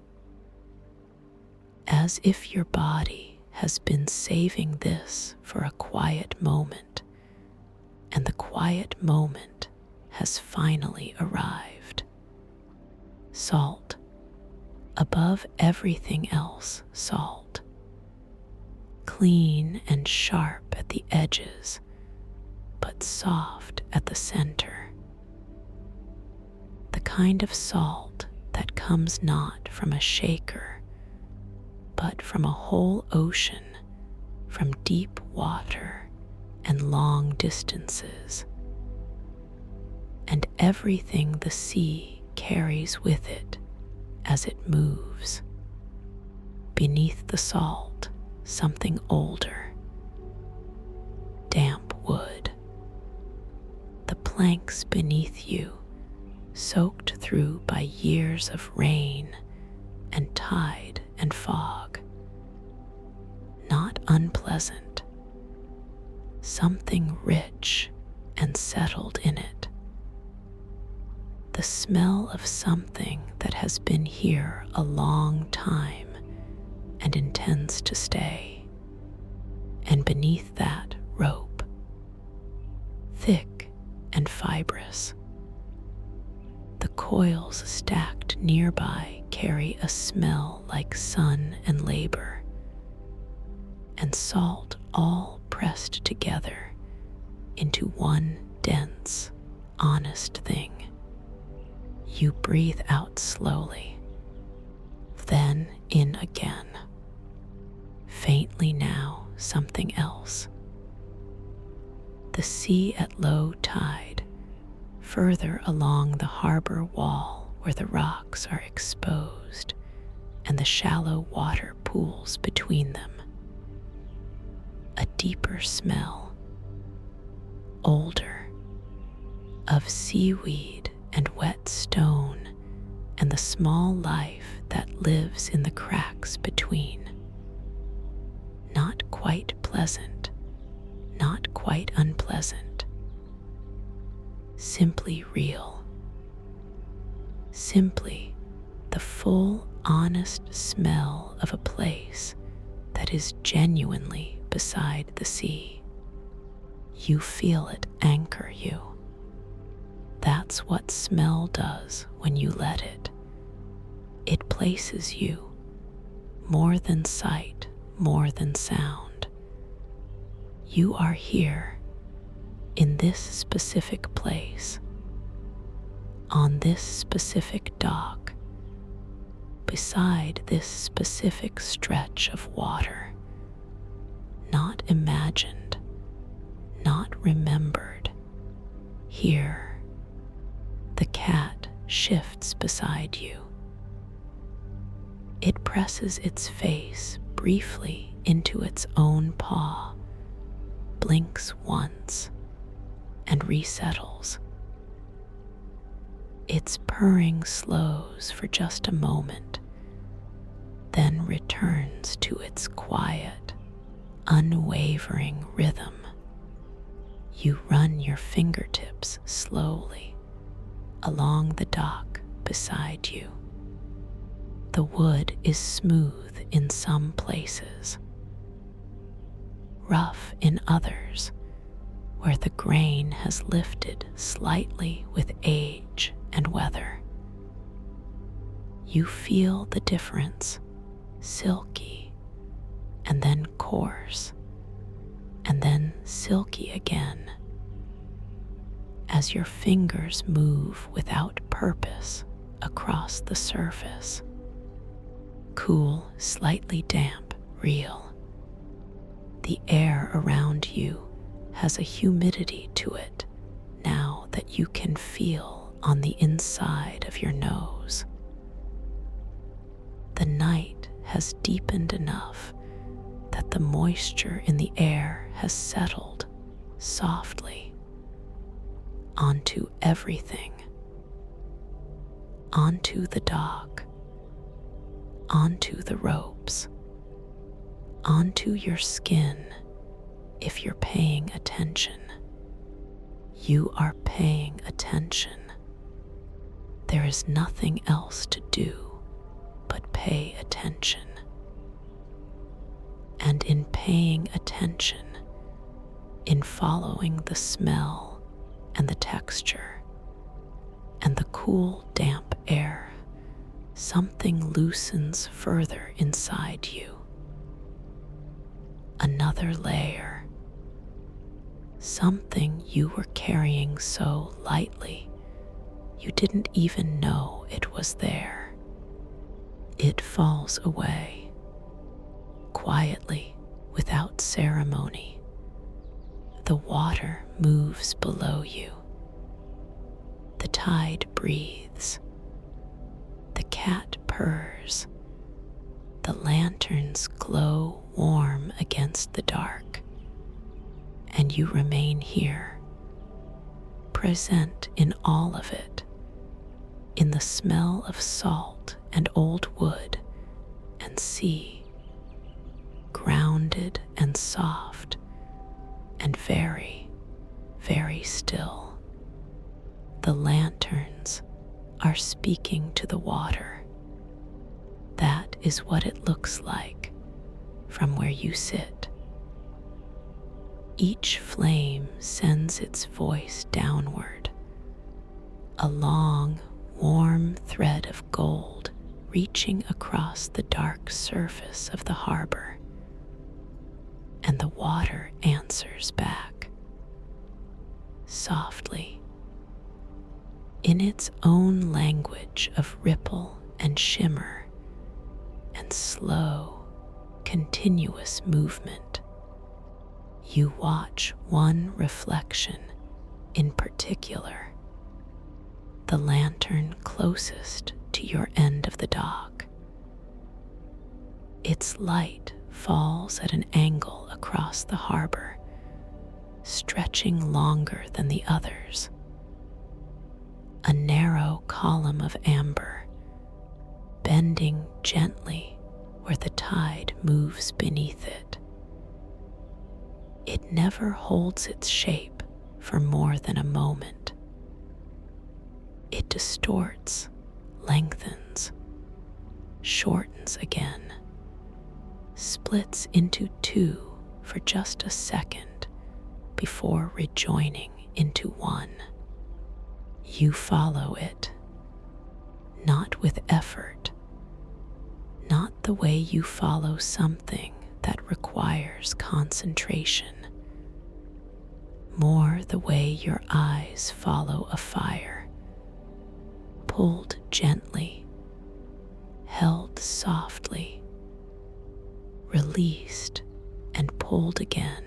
A: as if your body has been saving this for a quiet moment, and the quiet moment has finally arrived. Salt, above everything else, salt, clean and sharp at the edges, but soft at the center. The kind of salt that comes not from a shaker, but from a whole ocean, from deep water and long distances, and everything the sea carries with it as it moves. Beneath the salt, something older, damp wood. The planks beneath you, soaked through by years of rain and tide and fog. Not unpleasant, something rich and settled in it. The smell of something that has been here a long time and intends to stay. And beneath that, rope, thick and fibrous. The coils stacked nearby carry a smell like sun and labor, and salt all pressed together into one dense, honest thing. You breathe out slowly, then in again. Faintly now, something else. The sea at low tide, further along the harbor wall where the rocks are exposed and the shallow water pools between them. A deeper smell, older, of seaweed and wet stone and the small life that lives in the cracks between. Not quite pleasant, not quite unpleasant. Simply real. Simply the full, honest smell of a place that is genuinely beside the sea. You feel it anchor you. That's what smell does when you let it. It places you, more than sight, more than sound. You are here, in this specific place, on this specific dock, beside this specific stretch of water, not imagined, not remembered. Here, the cat shifts beside you. It presses its face briefly into its own paw, blinks once, and resettles. Its purring slows for just a moment, then returns to its quiet, unwavering rhythm. You run your fingertips slowly along the dock beside you. The wood is smooth in some places, rough in others, where the grain has lifted slightly with age and weather. You feel the difference, silky, and then coarse, and then silky again, as your fingers move without purpose across the surface. Cool, slightly damp, real. The air around you has a humidity to it now that you can feel on the inside of your nose. The night has deepened enough that the moisture in the air has settled softly onto everything, onto the dock, onto the ropes, onto your skin. If you're paying attention, you are paying attention. There is nothing else to do but pay attention. And in paying attention, in following the smell and the texture and the cool, damp air, something loosens further inside you. Another layer. Something you were carrying so lightly you didn't even know it was there. It falls away, quietly, without ceremony. The water moves below you. The tide breathes. The cat purrs. The lanterns glow warm against the dark. And you remain here, present in all of it, in the smell of salt and old wood and sea, grounded and soft and very, very still. The lanterns are speaking to the water. That is what it looks like from where you sit. Each flame sends its voice downward, a long, warm thread of gold reaching across the dark surface of the harbor. And the water answers back, softly, in its own language of ripple and shimmer and slow, continuous movement. You watch one reflection in particular, the lantern closest to your end of the dock. Its light falls at an angle across the harbor, stretching longer than the others. A narrow column of amber, bending gently where the tide moves beneath it. It never holds its shape for more than a moment. It distorts, lengthens, shortens again, splits into two for just a second before rejoining into one. You follow it, not with effort, not the way you follow something that requires concentration, more the way your eyes follow a fire, pulled gently, held softly, released and pulled again.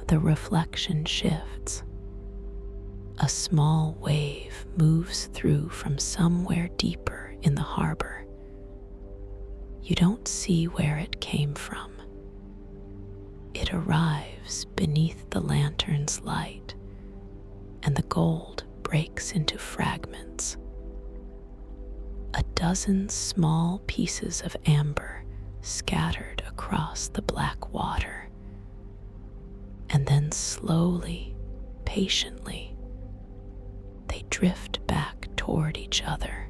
A: The reflection shifts. A small wave moves through from somewhere deeper in the harbor. You don't see where it came from. It arrives beneath the lantern's light, and the gold breaks into fragments. A dozen small pieces of amber scattered across the black water, and then slowly, patiently, they drift back toward each other,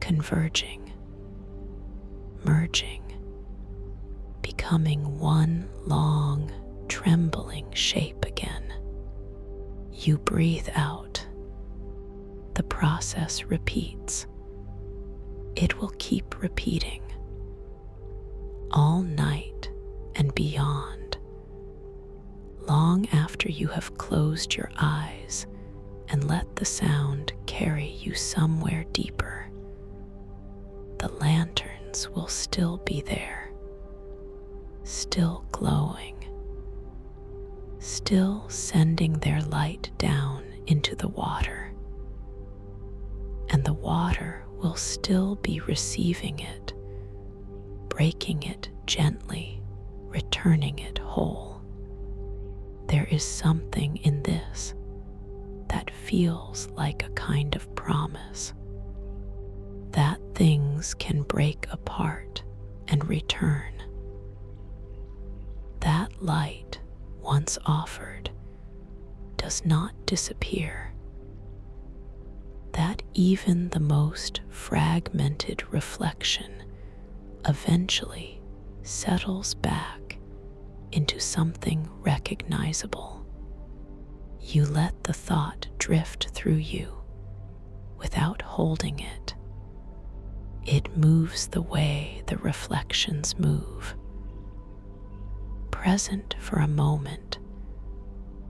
A: converging, merging, becoming one long, trembling shape again. You breathe out. The process repeats. It will keep repeating all night and beyond. long after you have closed your eyes and let the sound carry you somewhere deeper, the lanterns will still be there, still glowing, still sending their light down into the water, and the water will still be receiving it, breaking it gently, returning it whole. There is something in this that feels like a kind of promise that things can break apart and return. That light, once offered, does not disappear. That even the most fragmented reflection eventually settles back into something recognizable. You let the thought drift through you without holding it. It moves the way the reflections move, present for a moment,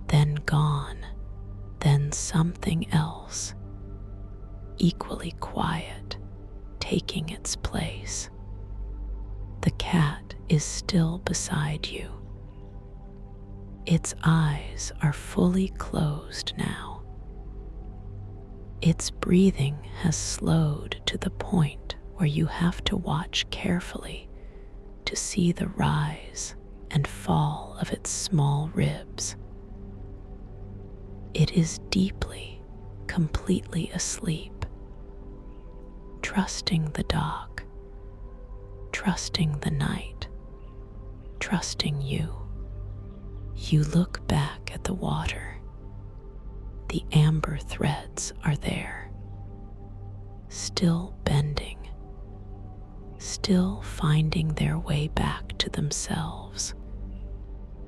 A: then gone, then something else, equally quiet, taking its place. The cat is still beside you. Its eyes are fully closed now. Its breathing has slowed to the point where you have to watch carefully to see the rise and fall of its small ribs. It is deeply, completely asleep, trusting the dog, trusting the night, trusting you. You look back at the water. The amber threads are there, still bending, still finding their way back to themselves,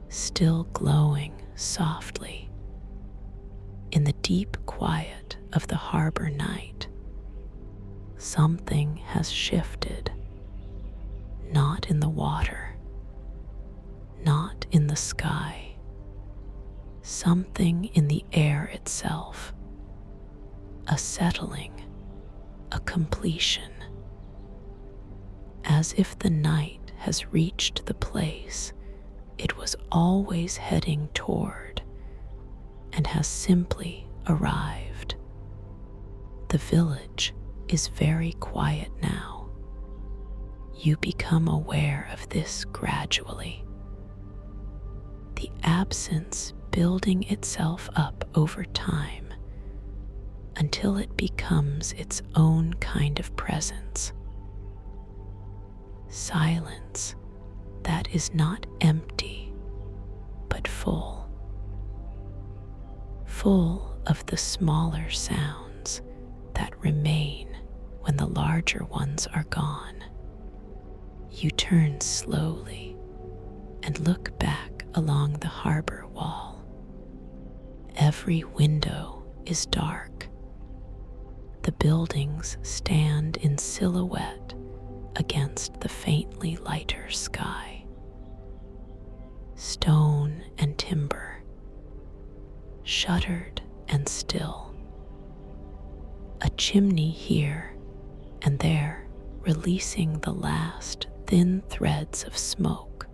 A: still glowing softly. In the deep quiet of the harbor night, something has shifted, not in the water, not in the sky, something in the air itself, a settling, a completion, as if the night has reached the place it was always heading toward and has simply arrived. The village is very quiet now. You become aware of this gradually. The absence building itself up over time until it becomes its own kind of presence. Silence that is not empty, but full. Full of the smaller sounds that remain when the larger ones are gone. You turn slowly and look back along the harbor wall. Every window is dark. The buildings stand in silhouette against the faintly lighter sky. Stone and timber, shuttered and still. A chimney here and there releasing the last thin threads of smoke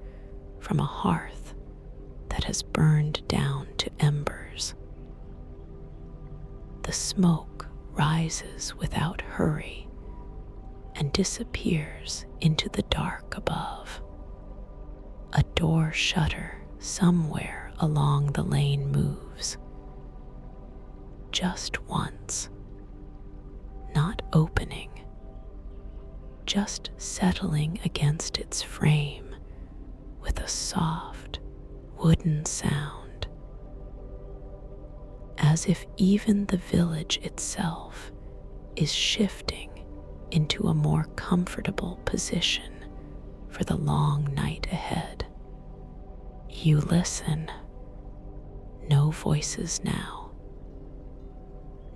A: from a hearth that has burned down to embers. The smoke rises without hurry and disappears into the dark above. A door shutter somewhere along the lane moves. Just once, not opening, just settling against its frame with a soft, wooden sound, as if even the village itself is shifting into a more comfortable position for the long night ahead. You listen. No voices now.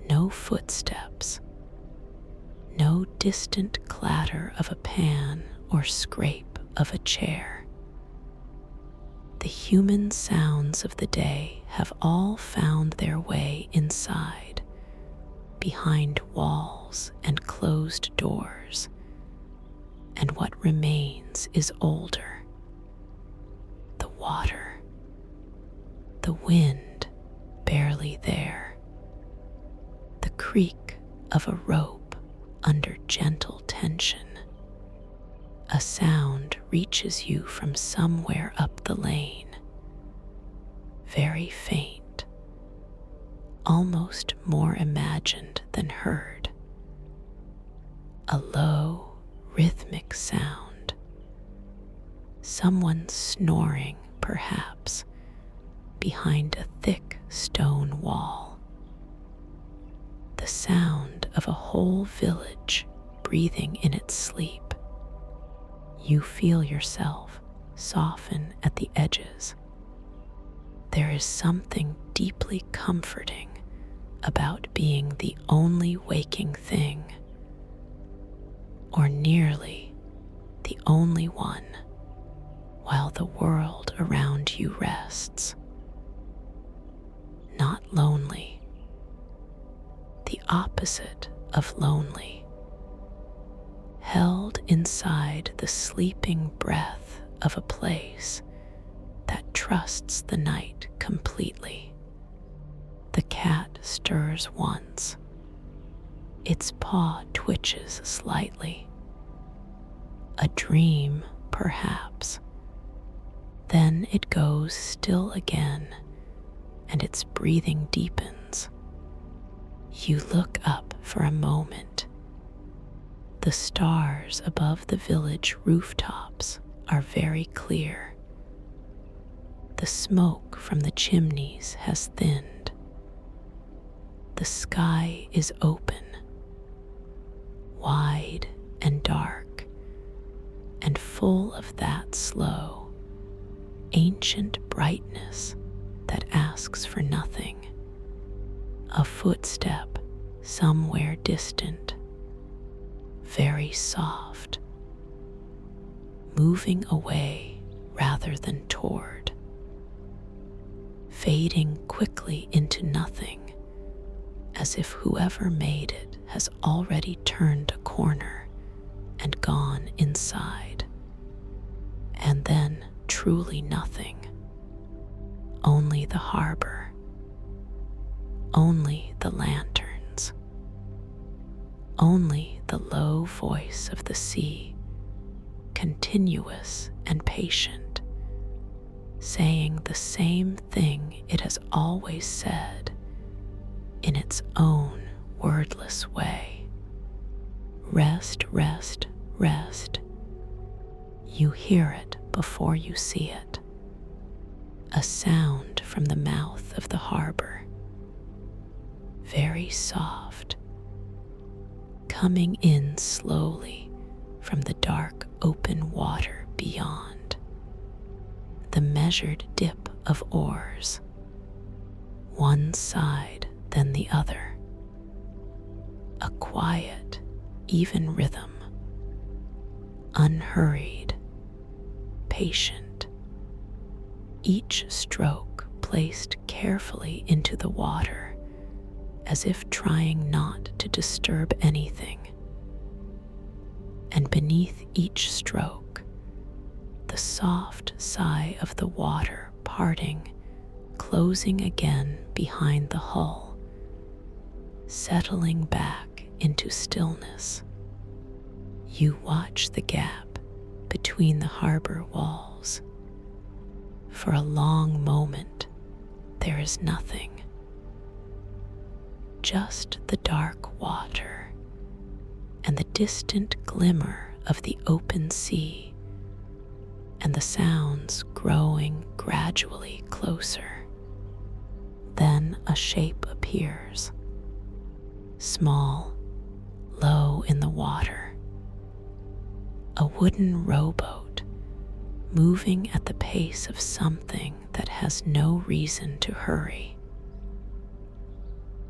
A: No footsteps. No distant clatter of a pan or scrape of a chair. The human sounds of the day have all found their way inside, behind walls and closed doors, and what remains is older. The water, the wind barely there, the creak of a rope under gentle tension. A sound reaches you from somewhere up the lane, very faint, almost more imagined than heard. A low, rhythmic sound, someone snoring perhaps behind a thick stone wall. The sound of a whole village breathing in its sleep. You feel yourself soften at the edges. There is something deeply comforting about being the only waking thing, or nearly the only one, while the world around you rests. Not lonely, the opposite of lonely. Held inside the sleeping breath of a place that trusts the night completely. The cat stirs once. Its paw twitches slightly. A dream, perhaps. Then it goes still again, and its breathing deepens. You look up for a moment. The stars above the village rooftops are very clear. The smoke from the chimneys has thinned. The sky is open, wide and dark, and full of that slow, ancient brightness that asks for nothing. A footstep somewhere distant, very soft, moving away rather than toward, fading quickly into nothing, as if whoever made it has already turned a corner and gone inside. And then truly nothing, only the harbor, only the lanterns, only the low voice of the sea, continuous and patient, saying the same thing it has always said in its own wordless way. Rest, rest, rest. You hear it before you see it. A sound from the mouth of the harbor, very soft, coming in slowly from the dark open water beyond. The measured dip of oars, one side then the other. A quiet, even rhythm, unhurried, patient, each stroke placed carefully into the water, as if trying not to disturb anything. And beneath each stroke, the soft sigh of the water parting, closing again behind the hull, settling back into stillness. You watch the gap between the harbor walls. For a long moment, there is nothing. Just the dark water and the distant glimmer of the open sea, and the sounds growing gradually closer. Then a shape appears, small, low in the water. A wooden rowboat moving at the pace of something that has no reason to hurry.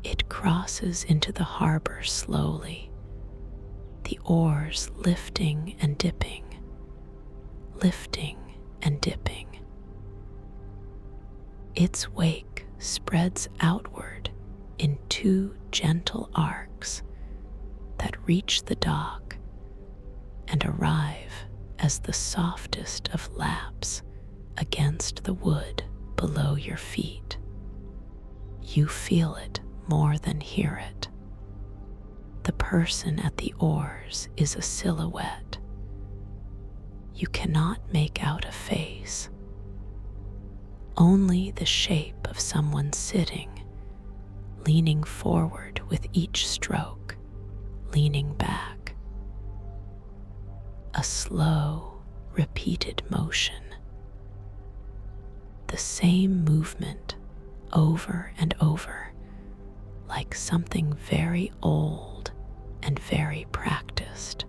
A: It crosses into the harbor slowly, the oars lifting and dipping, lifting and dipping. Its wake spreads outward in two gentle arcs that reach the dock and arrive as the softest of laps against the wood below your feet. You feel it more than hear it. The person at the oars is a silhouette. You cannot make out a face, only the shape of someone sitting, leaning forward with each stroke, leaning back. A slow, repeated motion. The same movement over and over, like something very old and very practiced.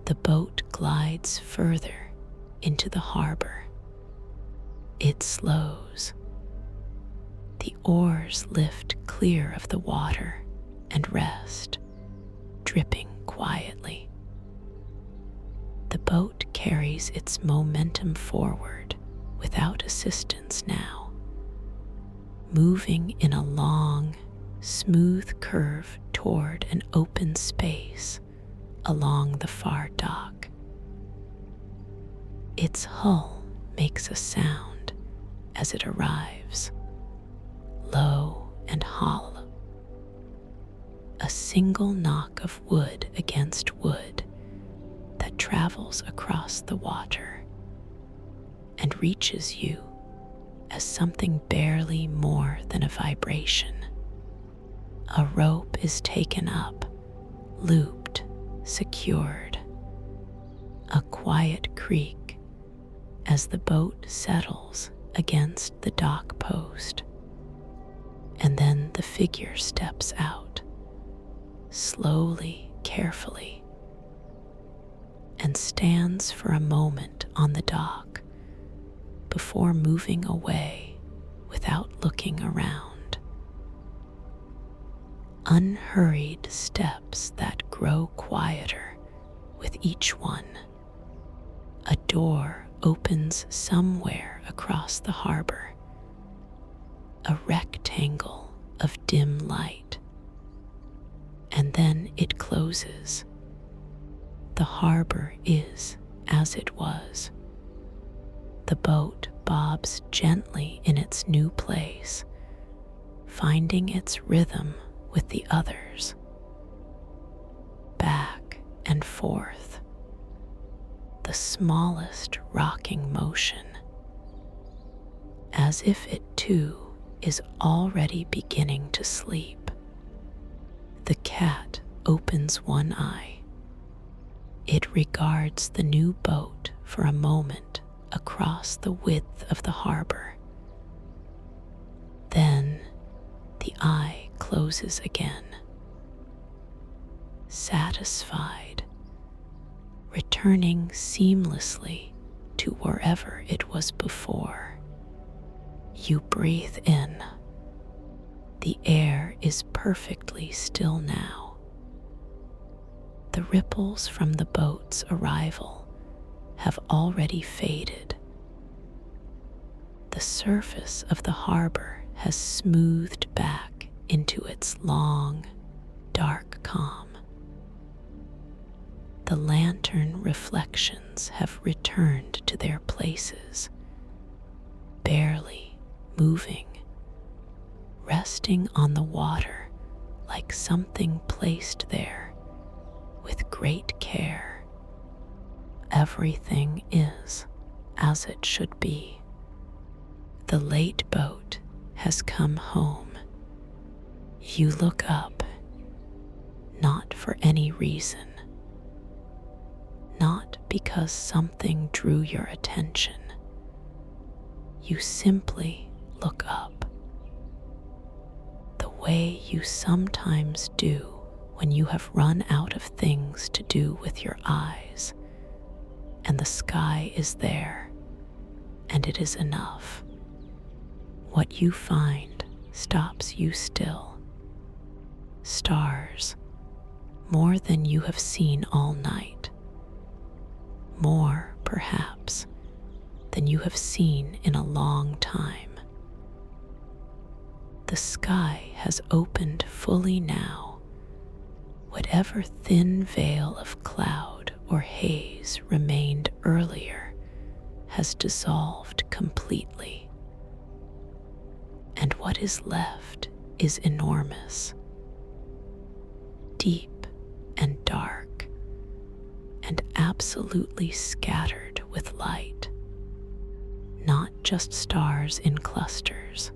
A: The boat glides further into the harbor. It slows. The oars lift clear of the water and rest, dripping quietly. The boat carries its momentum forward without assistance now, moving in a long, smooth curve toward an open space along the far dock. Its hull makes a sound as it arrives, low and hollow. A single knock of wood against wood that travels across the water and reaches you as something barely more than a vibration. A rope is taken up, looped, secured. A quiet creak as the boat settles against the dock post. And then the figure steps out, slowly, carefully, and stands for a moment on the dock before moving away without looking around. Unhurried steps that grow quieter with each one. A door opens somewhere across the harbor, a rectangle of dim light, and then it closes. The harbor is as it was. The boat bobs gently in its new place, finding its rhythm with the others. Back and forth, the smallest rocking motion, as if it too is already beginning to sleep. The cat opens one eye. It regards the new boat for a moment across the width of the harbor. Then the eye closes again. Satisfied, returning seamlessly to wherever it was before. You breathe in. The air is perfectly still now. The ripples from the boat's arrival have already faded. The surface of the harbor has smoothed back into its long, dark calm. The lantern reflections have returned to their places, barely moving, resting on the water like something placed there with great care. Everything is as it should be. The late boat has come home. You look up, not for any reason, not because something drew your attention. You simply look up, the way you sometimes do when you have run out of things to do with your eyes, and the sky is there, and it is enough. What you find stops you still. Stars, more than you have seen all night. More, perhaps, than you have seen in a long time. the sky has opened fully now. Whatever thin veil of cloud or haze remained earlier has dissolved completely. And what is left is enormous, deep and dark, and absolutely scattered with light. Not just stars in clusters,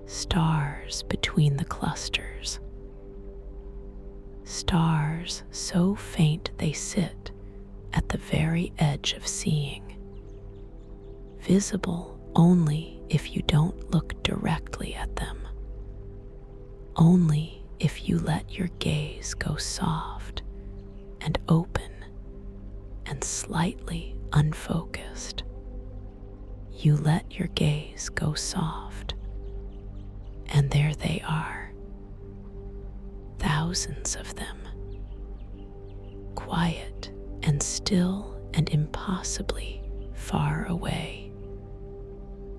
A: stars between the clusters, stars so faint they sit at the very edge of seeing, visible only if you don't look directly at them, only if you let your gaze go soft and open and slightly unfocused. You let your gaze go soft, and there they are, thousands of them, quiet and still and impossibly far away,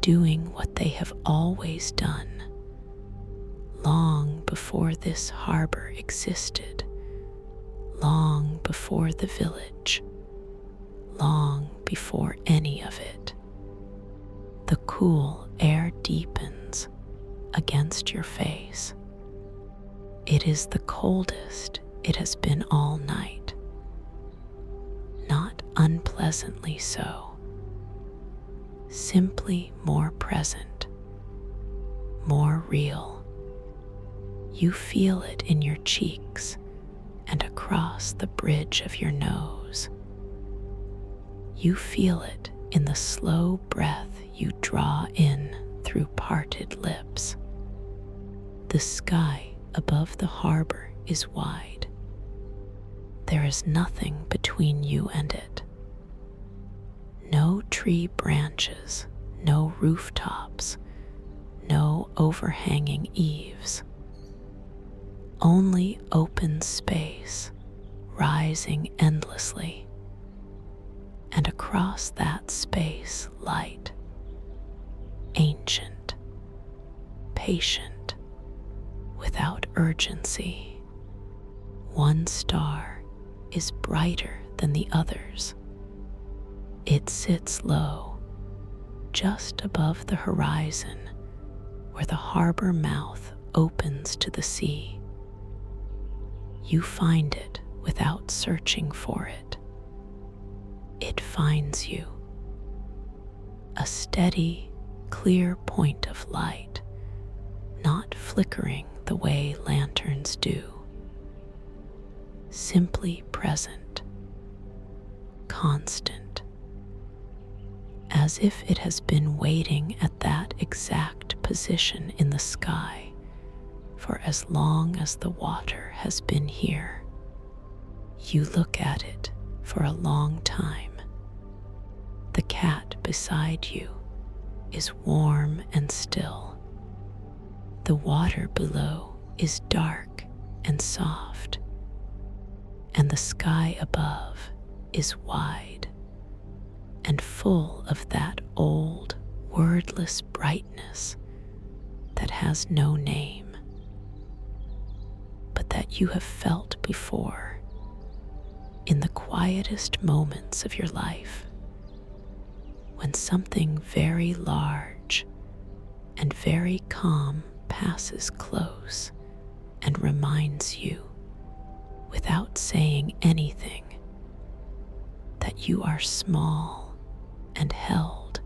A: doing what they have always done, long before this harbor existed, long before the village, long before any of it. The cool air deepens against your face. It is the coldest it has been all night. Not unpleasantly so, simply more present, more real. You feel it in your cheeks and across the bridge of your nose. You feel it in the slow breath you draw in through parted lips. The sky above the harbor is wide. There is nothing between you and it. No tree branches, no rooftops, no overhanging eaves. Only open space rising endlessly, and across that space light, ancient, patient, without urgency. One star is brighter than the others. It sits low, just above the horizon, where the harbor mouth opens to the sea. You find it without searching for it. It finds you. A steady, clear point of light, not flickering the way lanterns do. Simply present, constant, as if it has been waiting at that exact position in the sky for as long as the water has been here. You look at it for a long time. The cat beside you is warm and still. The water below is dark and soft, and the sky above is wide and full of that old, wordless brightness that has no name, but that you have felt before in the quietest moments of your life, when something very large and very calm passes close and reminds you, without saying anything, that you are small and held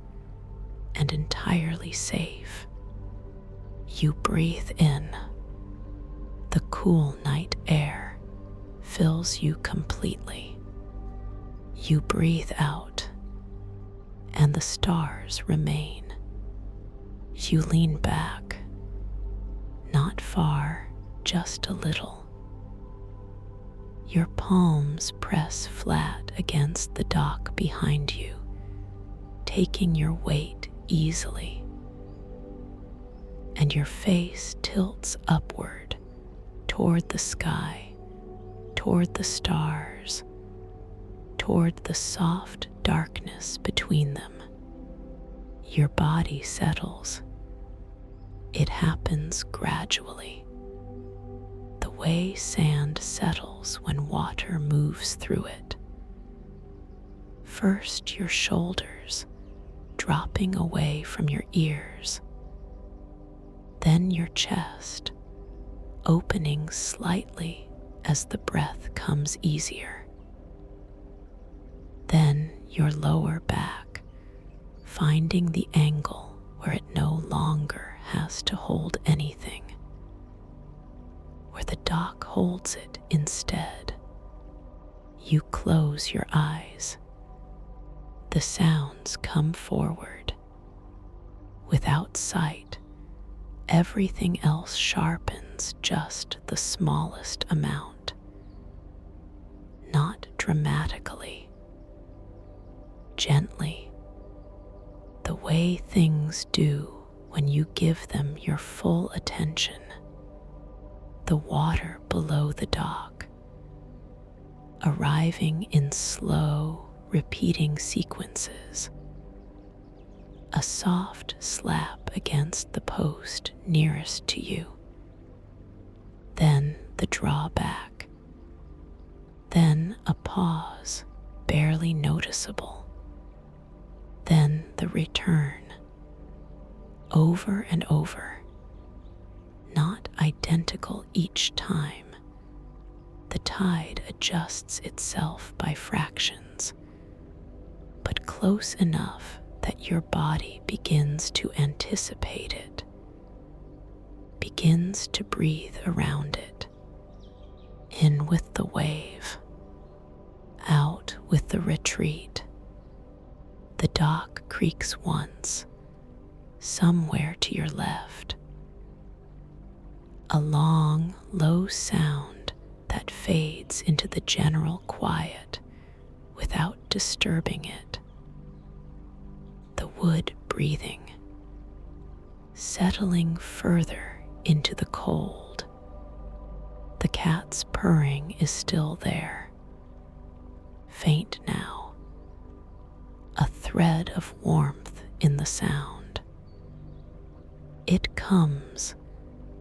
A: and entirely safe. You breathe in. The cool night air fills you completely. You breathe out, and the stars remain. You lean back, not far, just a little. Your palms press flat against the dock behind you, taking your weight easily, and your face tilts upward toward the sky, toward the stars, toward the soft darkness between them. Your body settles, It happens gradually, the way sand settles when water moves through it. First your shoulders, dropping away from your ears, then your chest, opening slightly as the breath comes easier. Then your lower back, finding the angle where it no longer has to hold anything, where the dock holds it instead. You close your eyes. The sounds come forward. Without sight, everything else sharpens just the smallest amount. Not dramatically, gently, the way things do when you give them your full attention. The water below the dock, arriving in slow, repeating sequences. A soft slap against the post nearest to you. Then the drawback. Then a pause, barely noticeable. Then the return. Over and over. Not identical each time. The tide adjusts itself by fractions, but close enough that your body begins to anticipate it, begins to breathe around it. In with the wave, out with the retreat. The dock creaks once, somewhere to your left. A long, low sound that fades into the general quiet without disturbing it. The wood breathing, settling further into the cold. The cat's purring is still there, faint now, a thread of warmth in the sound. It comes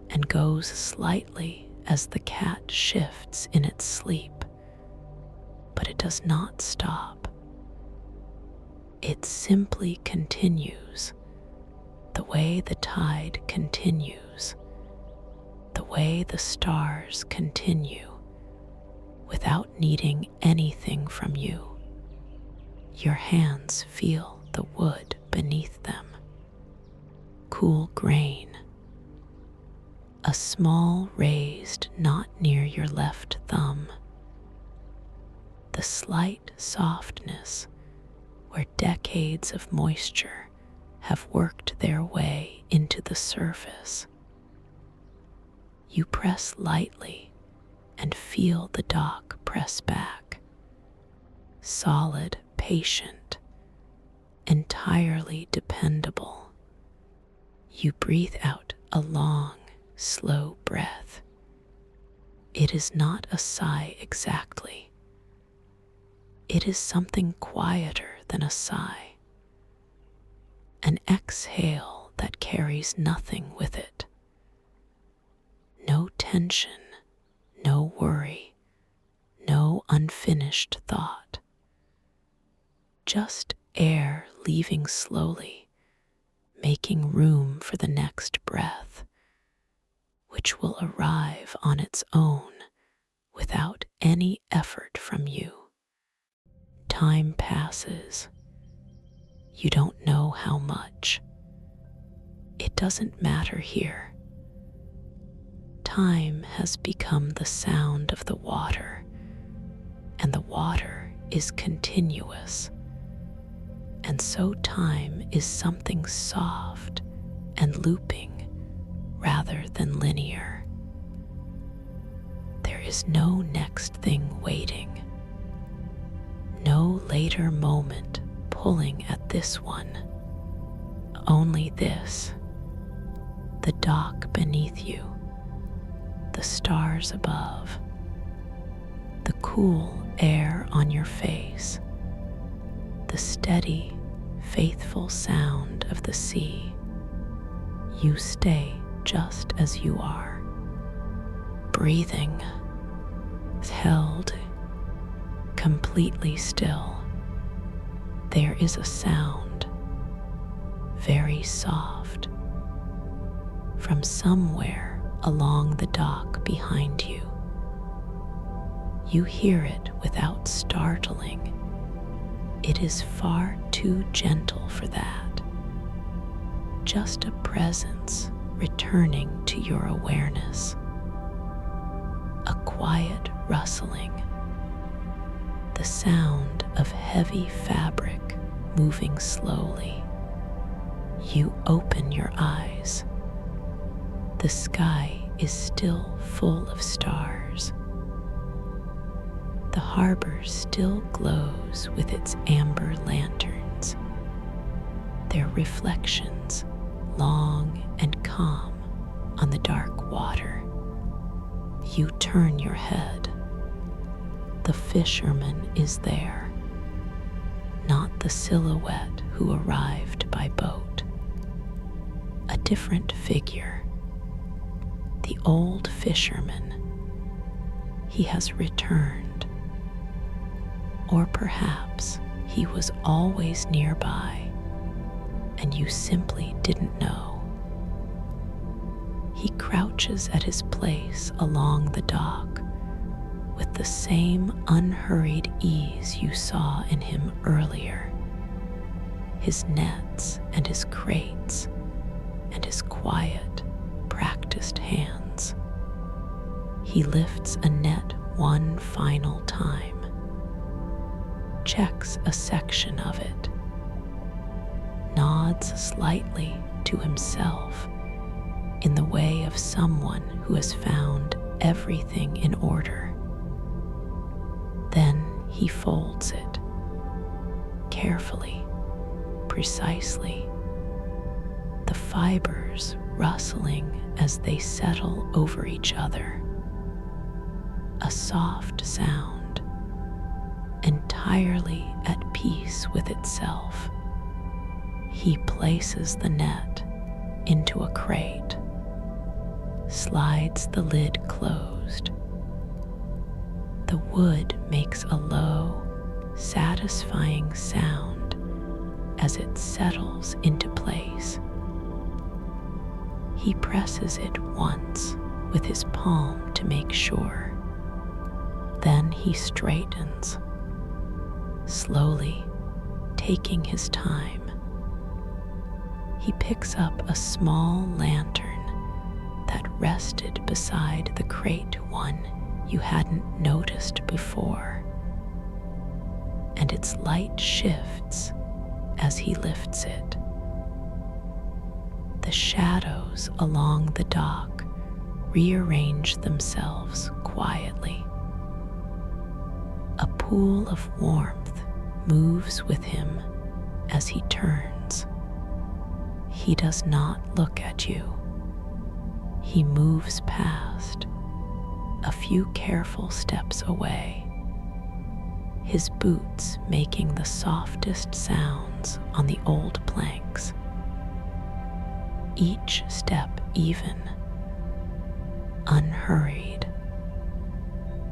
A: and goes slightly as the cat shifts in its sleep, but it does not stop. It simply continues, the way the tide continues, the way the stars continue, without needing anything from you. Your hands feel the wood beneath them. Cool grain. A small raised knot near your left thumb. The slight softness where decades of moisture have worked their way into the surface. You press lightly and feel the dock press back. Solid, patient, entirely dependable. You breathe out a long, slow breath. It is not a sigh exactly. It is something quieter than a sigh. An exhale that carries nothing with it. No tension, no worry, no unfinished thought. Just air leaving slowly, making room for the next breath, which will arrive on its own without any effort from you. Time passes. You don't know how much. It doesn't matter here. Time has become the sound of the water, and the water is continuous. And so time is something soft and looping rather than linear. There is no next thing waiting, no later moment pulling at this one. Only this, the dock beneath you, the stars above, the cool air on your face, the steady, faithful sound of the sea. You stay just as you are, breathing, held completely still. There is a sound, very soft, from somewhere along the dock behind you. You hear it without startling. It is far too gentle for that. Just a presence returning to your awareness. A quiet rustling. The sound of heavy fabric moving slowly. You open your eyes. The sky is still full of stars. The harbor still glows with its amber lanterns, their reflections long and calm on the dark water. You turn your head. The fisherman is there, not the silhouette who arrived by boat. A different figure, the old fisherman. He has returned. Or perhaps he was always nearby, and you simply didn't know. He crouches at his place along the dock with the same unhurried ease you saw in him earlier. His nets and his crates and his quiet, practiced hands. He lifts a net one final time, checks a section of it, nods slightly to himself in the way of someone who has found everything in order. Then he folds it, carefully, precisely, the fibers rustling as they settle over each other. A soft sound, entirely at peace with itself. He places the net into a crate, slides the lid closed. The wood makes a low, satisfying sound as it settles into place. He presses it once with his palm to make sure. Then he straightens, slowly, taking his time. He picks up a small lantern that rested beside the crate one you hadn't noticed before, and its light shifts as he lifts it. The shadows along the dock rearrange themselves quietly. A pool of warmth moves with him as he turns. He does not look at you. He moves past, a few careful steps away, his boots making the softest sounds on the old planks. Each step even, unhurried.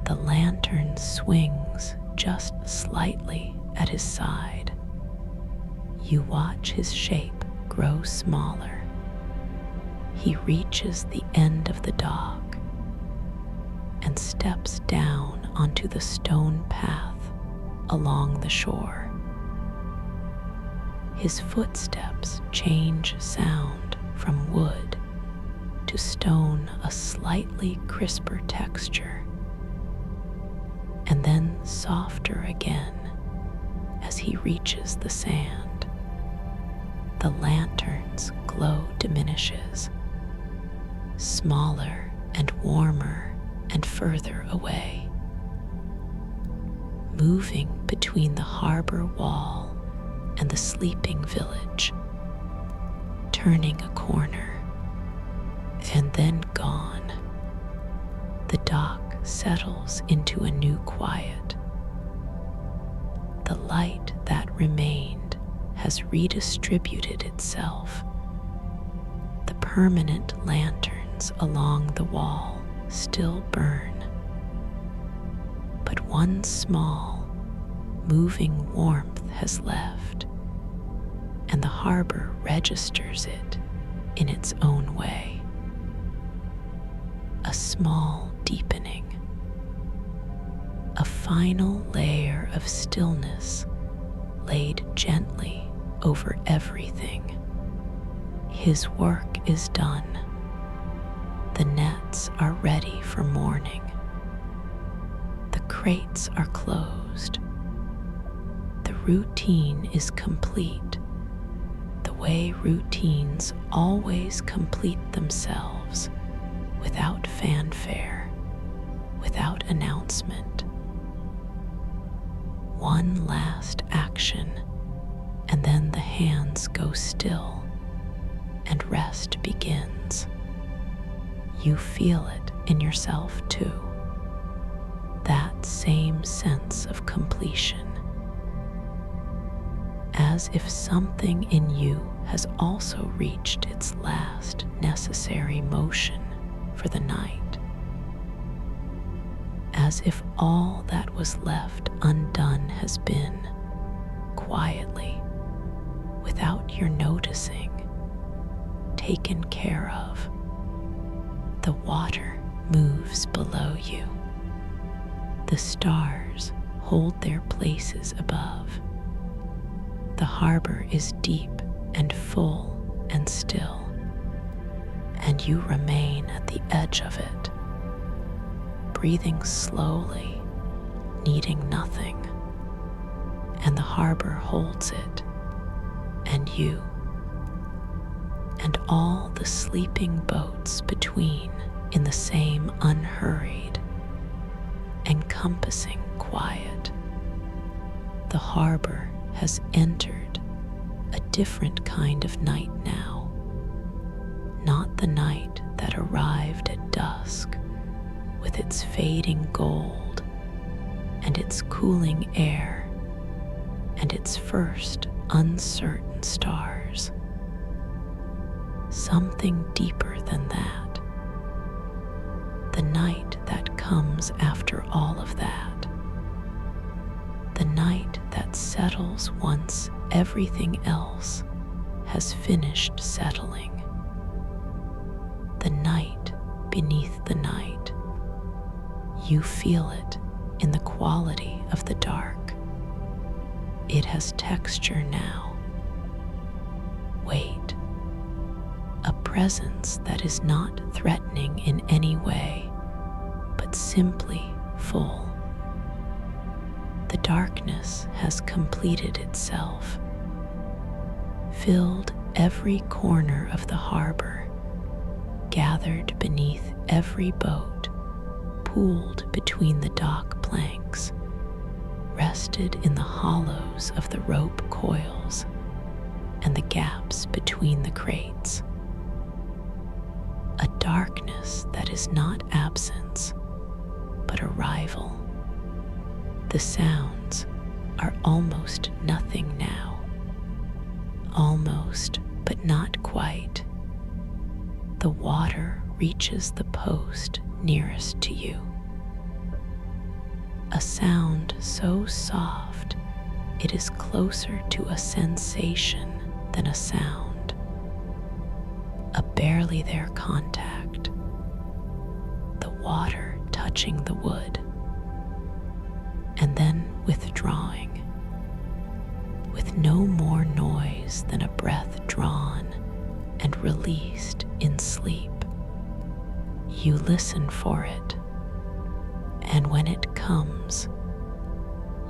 A: The lantern swings just slightly at his side. You watch his shape grow smaller. He reaches the end of the dock and steps down onto the stone path along the shore. His footsteps change sound from wood to stone, a slightly crisper texture, and then softer again as he reaches the sand. The lantern's glow diminishes, smaller and warmer and further away, moving between the harbor wall and the sleeping village, turning a corner, and then gone. The dock settles into a new quiet. The light that remained has redistributed itself. The permanent lanterns along the wall still burn, but one small, moving warmth has left, and the harbor registers it in its own way. A small deepening, a final layer of stillness laid gently over everything. His work is done. The nets are ready for morning. The crates are closed. The routine is complete, the way routines always complete themselves, without fanfare, without announcement. One last action, and then the hands go still, and rest begins. You feel it in yourself too, that same sense of completion, as if something in you has also reached its last necessary motion for the night, as if all that was left undone has been, quietly, without your noticing, taken care of. The water moves below you. The stars hold their places above. The harbor is deep and full and still, and you remain at the edge of it, breathing slowly, needing nothing, and the harbor holds it, and you, and all the sleeping boats between in the same unhurried, encompassing quiet. The harbor has entered a different kind of night now, not the night that arrived at dusk with its fading gold and its cooling air and its first uncertain stars. Something deeper than that. The night that comes after all of that. The night that settles once everything else has finished settling. The night beneath the night. You feel it in the quality of the dark. It has texture now. Wait. A presence that is not threatening in any way, but simply full. The darkness has completed itself, filled every corner of the harbor, gathered beneath every boat, pooled between the dock planks, rested in the hollows of the rope coils and the gaps between the crates. A darkness that is not absence, but arrival. The sounds are almost nothing now. Almost, but not quite. The water reaches the post nearest to you. A sound so soft, it is closer to a sensation than a sound. A barely there contact. The water touching the wood, and then withdrawing, with no more noise than a breath drawn and released in sleep. You listen for it, and when it comes,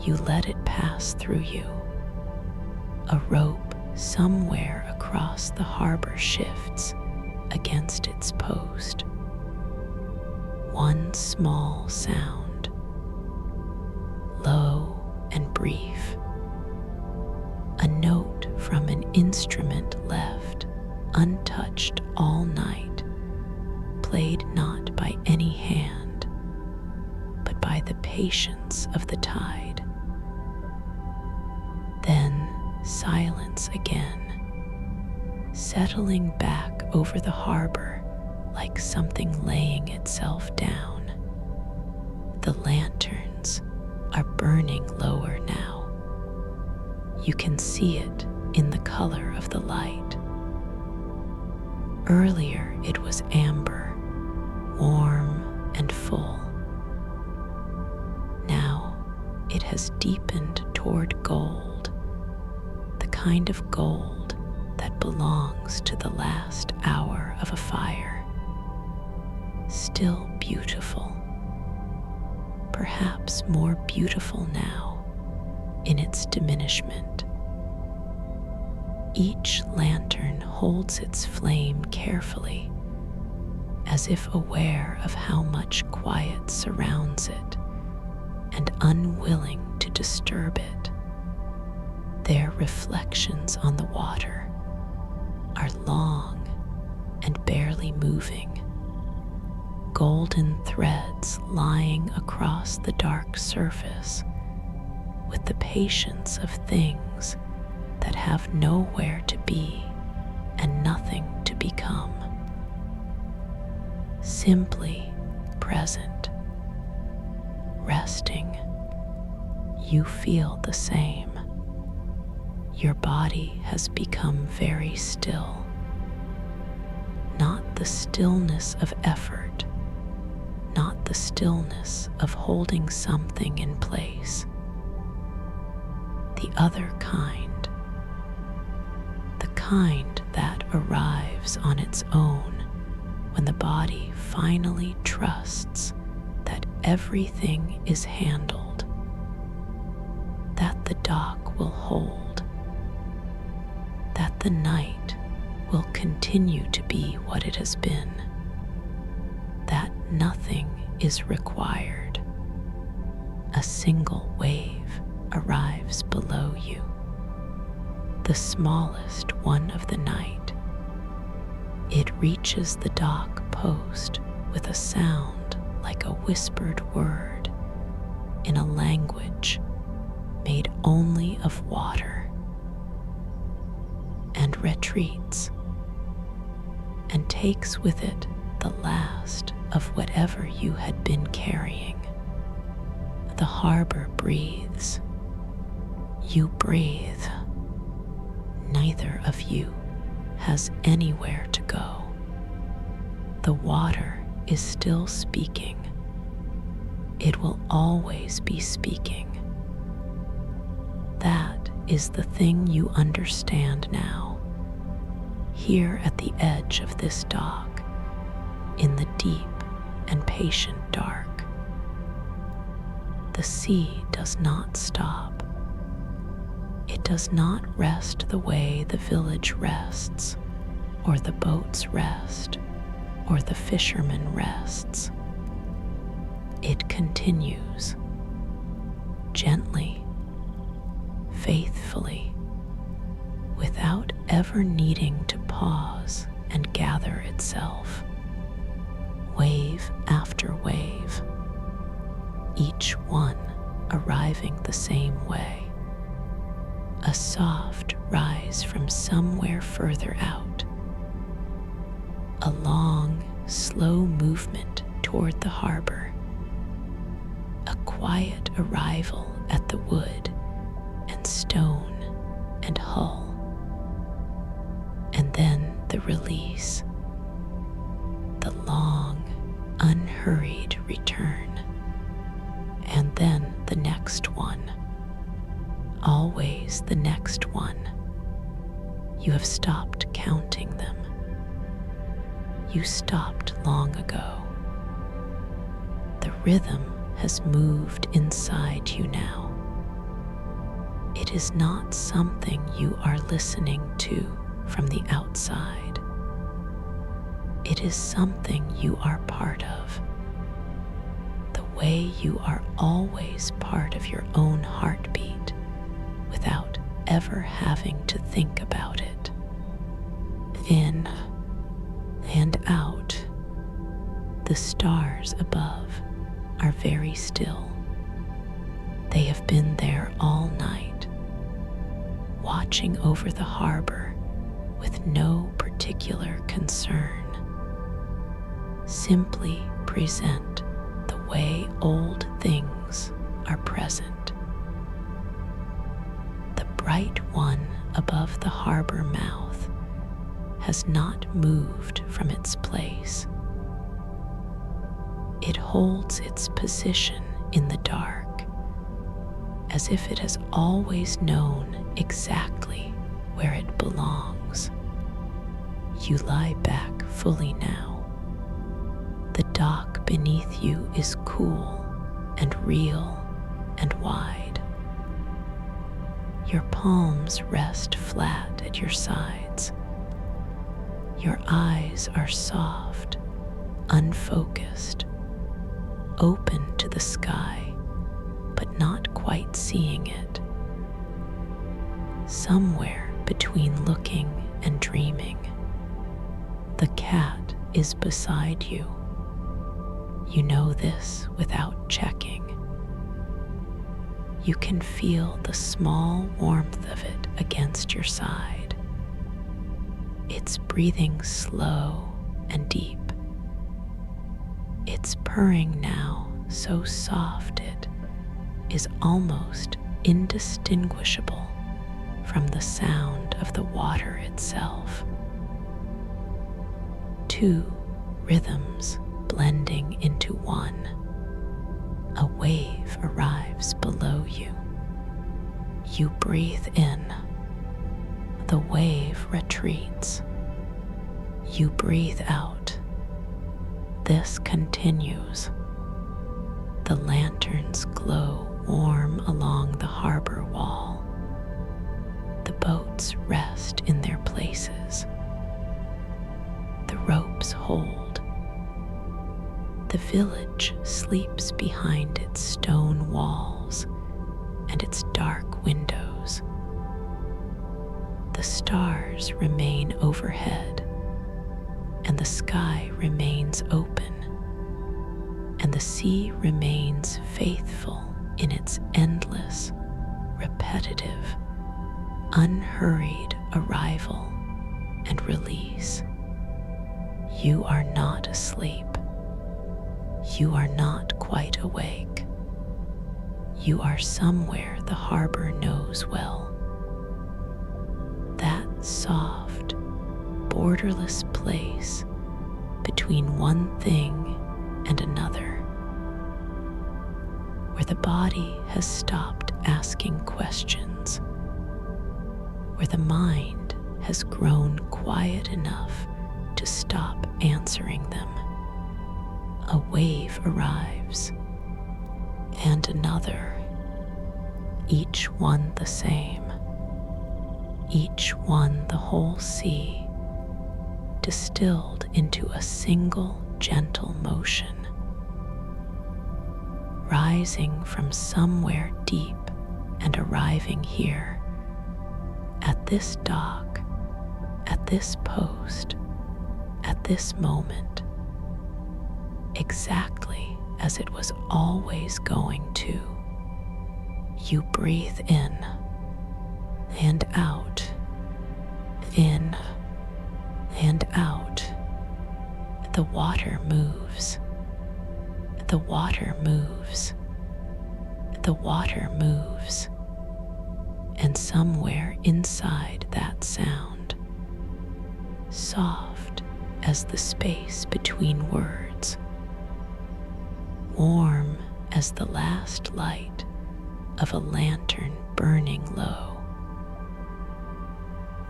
A: you let it pass through you. A rope somewhere across the harbor shifts against its post. One small sound, low and brief, a note from an instrument left untouched all night, played not by any hand, but by the patience of the tide. Then silence again, settling back over the harbor like something laying itself down. The lanterns are burning lower now. You can see it in the color of the light. Earlier it was amber, warm and full. Now it has deepened toward gold, the kind of gold that belongs to the last hour of a fire. Still beautiful, perhaps more beautiful now in its diminishment. Each lantern holds its flame carefully, as if aware of how much quiet surrounds it and unwilling to disturb it. Their reflections on the water are long and barely moving, golden threads lying across the dark surface with the patience of things that have nowhere to be and nothing to become. Simply present, resting, you feel the same. Your body has become very still, not the stillness of effort, not the stillness of holding something in place. The other kind, the kind that arrives on its own when the body finally trusts that everything is handled, that the dock will hold, that the night will continue to be what it has been, that nothing is required. A single wave arrives below you, the smallest one of the night. It reaches the dock post with a sound like a whispered word in a language made only of water, and retreats, and takes with it the last of whatever you had been carrying. The harbor breathes. You breathe. Neither of you has anywhere to go. The water is still speaking. It will always be speaking. That is the thing you understand now, here at the edge of this dock, in the deep and patient dark. The sea does not stop. It does not rest the way the village rests, or the boats rest, or the fisherman rests. It continues, gently, faithfully, without ever needing to pause and gather itself, wave after wave, each one arriving the same way. A soft rise from somewhere further out, a long, slow movement toward the harbor, a quiet arrival at the wood and stone and hull, and then the release, the long, unhurried return, and then the next one. Always the next one. You have stopped counting them. You stopped long ago. The rhythm has moved inside you now. It is not something you are listening to from the outside. It is something you are part of. The way you are always part of your own heartbeat, without ever having to think about it. In and out, the stars above are very still. They have been there all night, watching over the harbor with no particular concern. Simply present the way old things are present. The bright one above the harbor mouth has not moved from its place. It holds its position in the dark, as if it has always known exactly where it belongs. You lie back fully now. The dock beneath you is cool and real and wide. Your palms rest flat at your sides. Your eyes are soft, unfocused, open to the sky, but not quite seeing it. Somewhere between looking and dreaming, the cat is beside you. You know this without checking. You can feel the small warmth of it against your side. It's breathing slow and deep. It's purring now so soft it is almost indistinguishable from the sound of the water itself. Two rhythms blending into one. A wave arrives below you. You breathe in. The wave retreats. You breathe out. This continues. The lanterns glow warm along the harbor wall. The boats rest in their places. The ropes hold. The village sleeps behind its stone walls and its dark windows. The stars remain overhead, and the sky remains open, and the sea remains faithful in its endless, repetitive, unhurried arrival and release. You are not asleep. You are not quite awake. You are somewhere the harbor knows well. That soft, borderless place between one thing and another, where the body has stopped asking questions, where the mind has grown quiet enough to stop answering them. A wave arrives, and another, each one the same, each one the whole sea, distilled into a single gentle motion, rising from somewhere deep and arriving here, at this dock, at this post, at this moment, exactly as it was always going to. You breathe in and out, in and out. The water moves. The water moves. The water moves. And somewhere inside that sound, soft as the space between words, warm as the last light of a lantern burning low,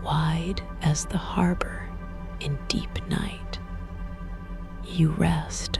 A: wide as the harbor in deep night, you rest.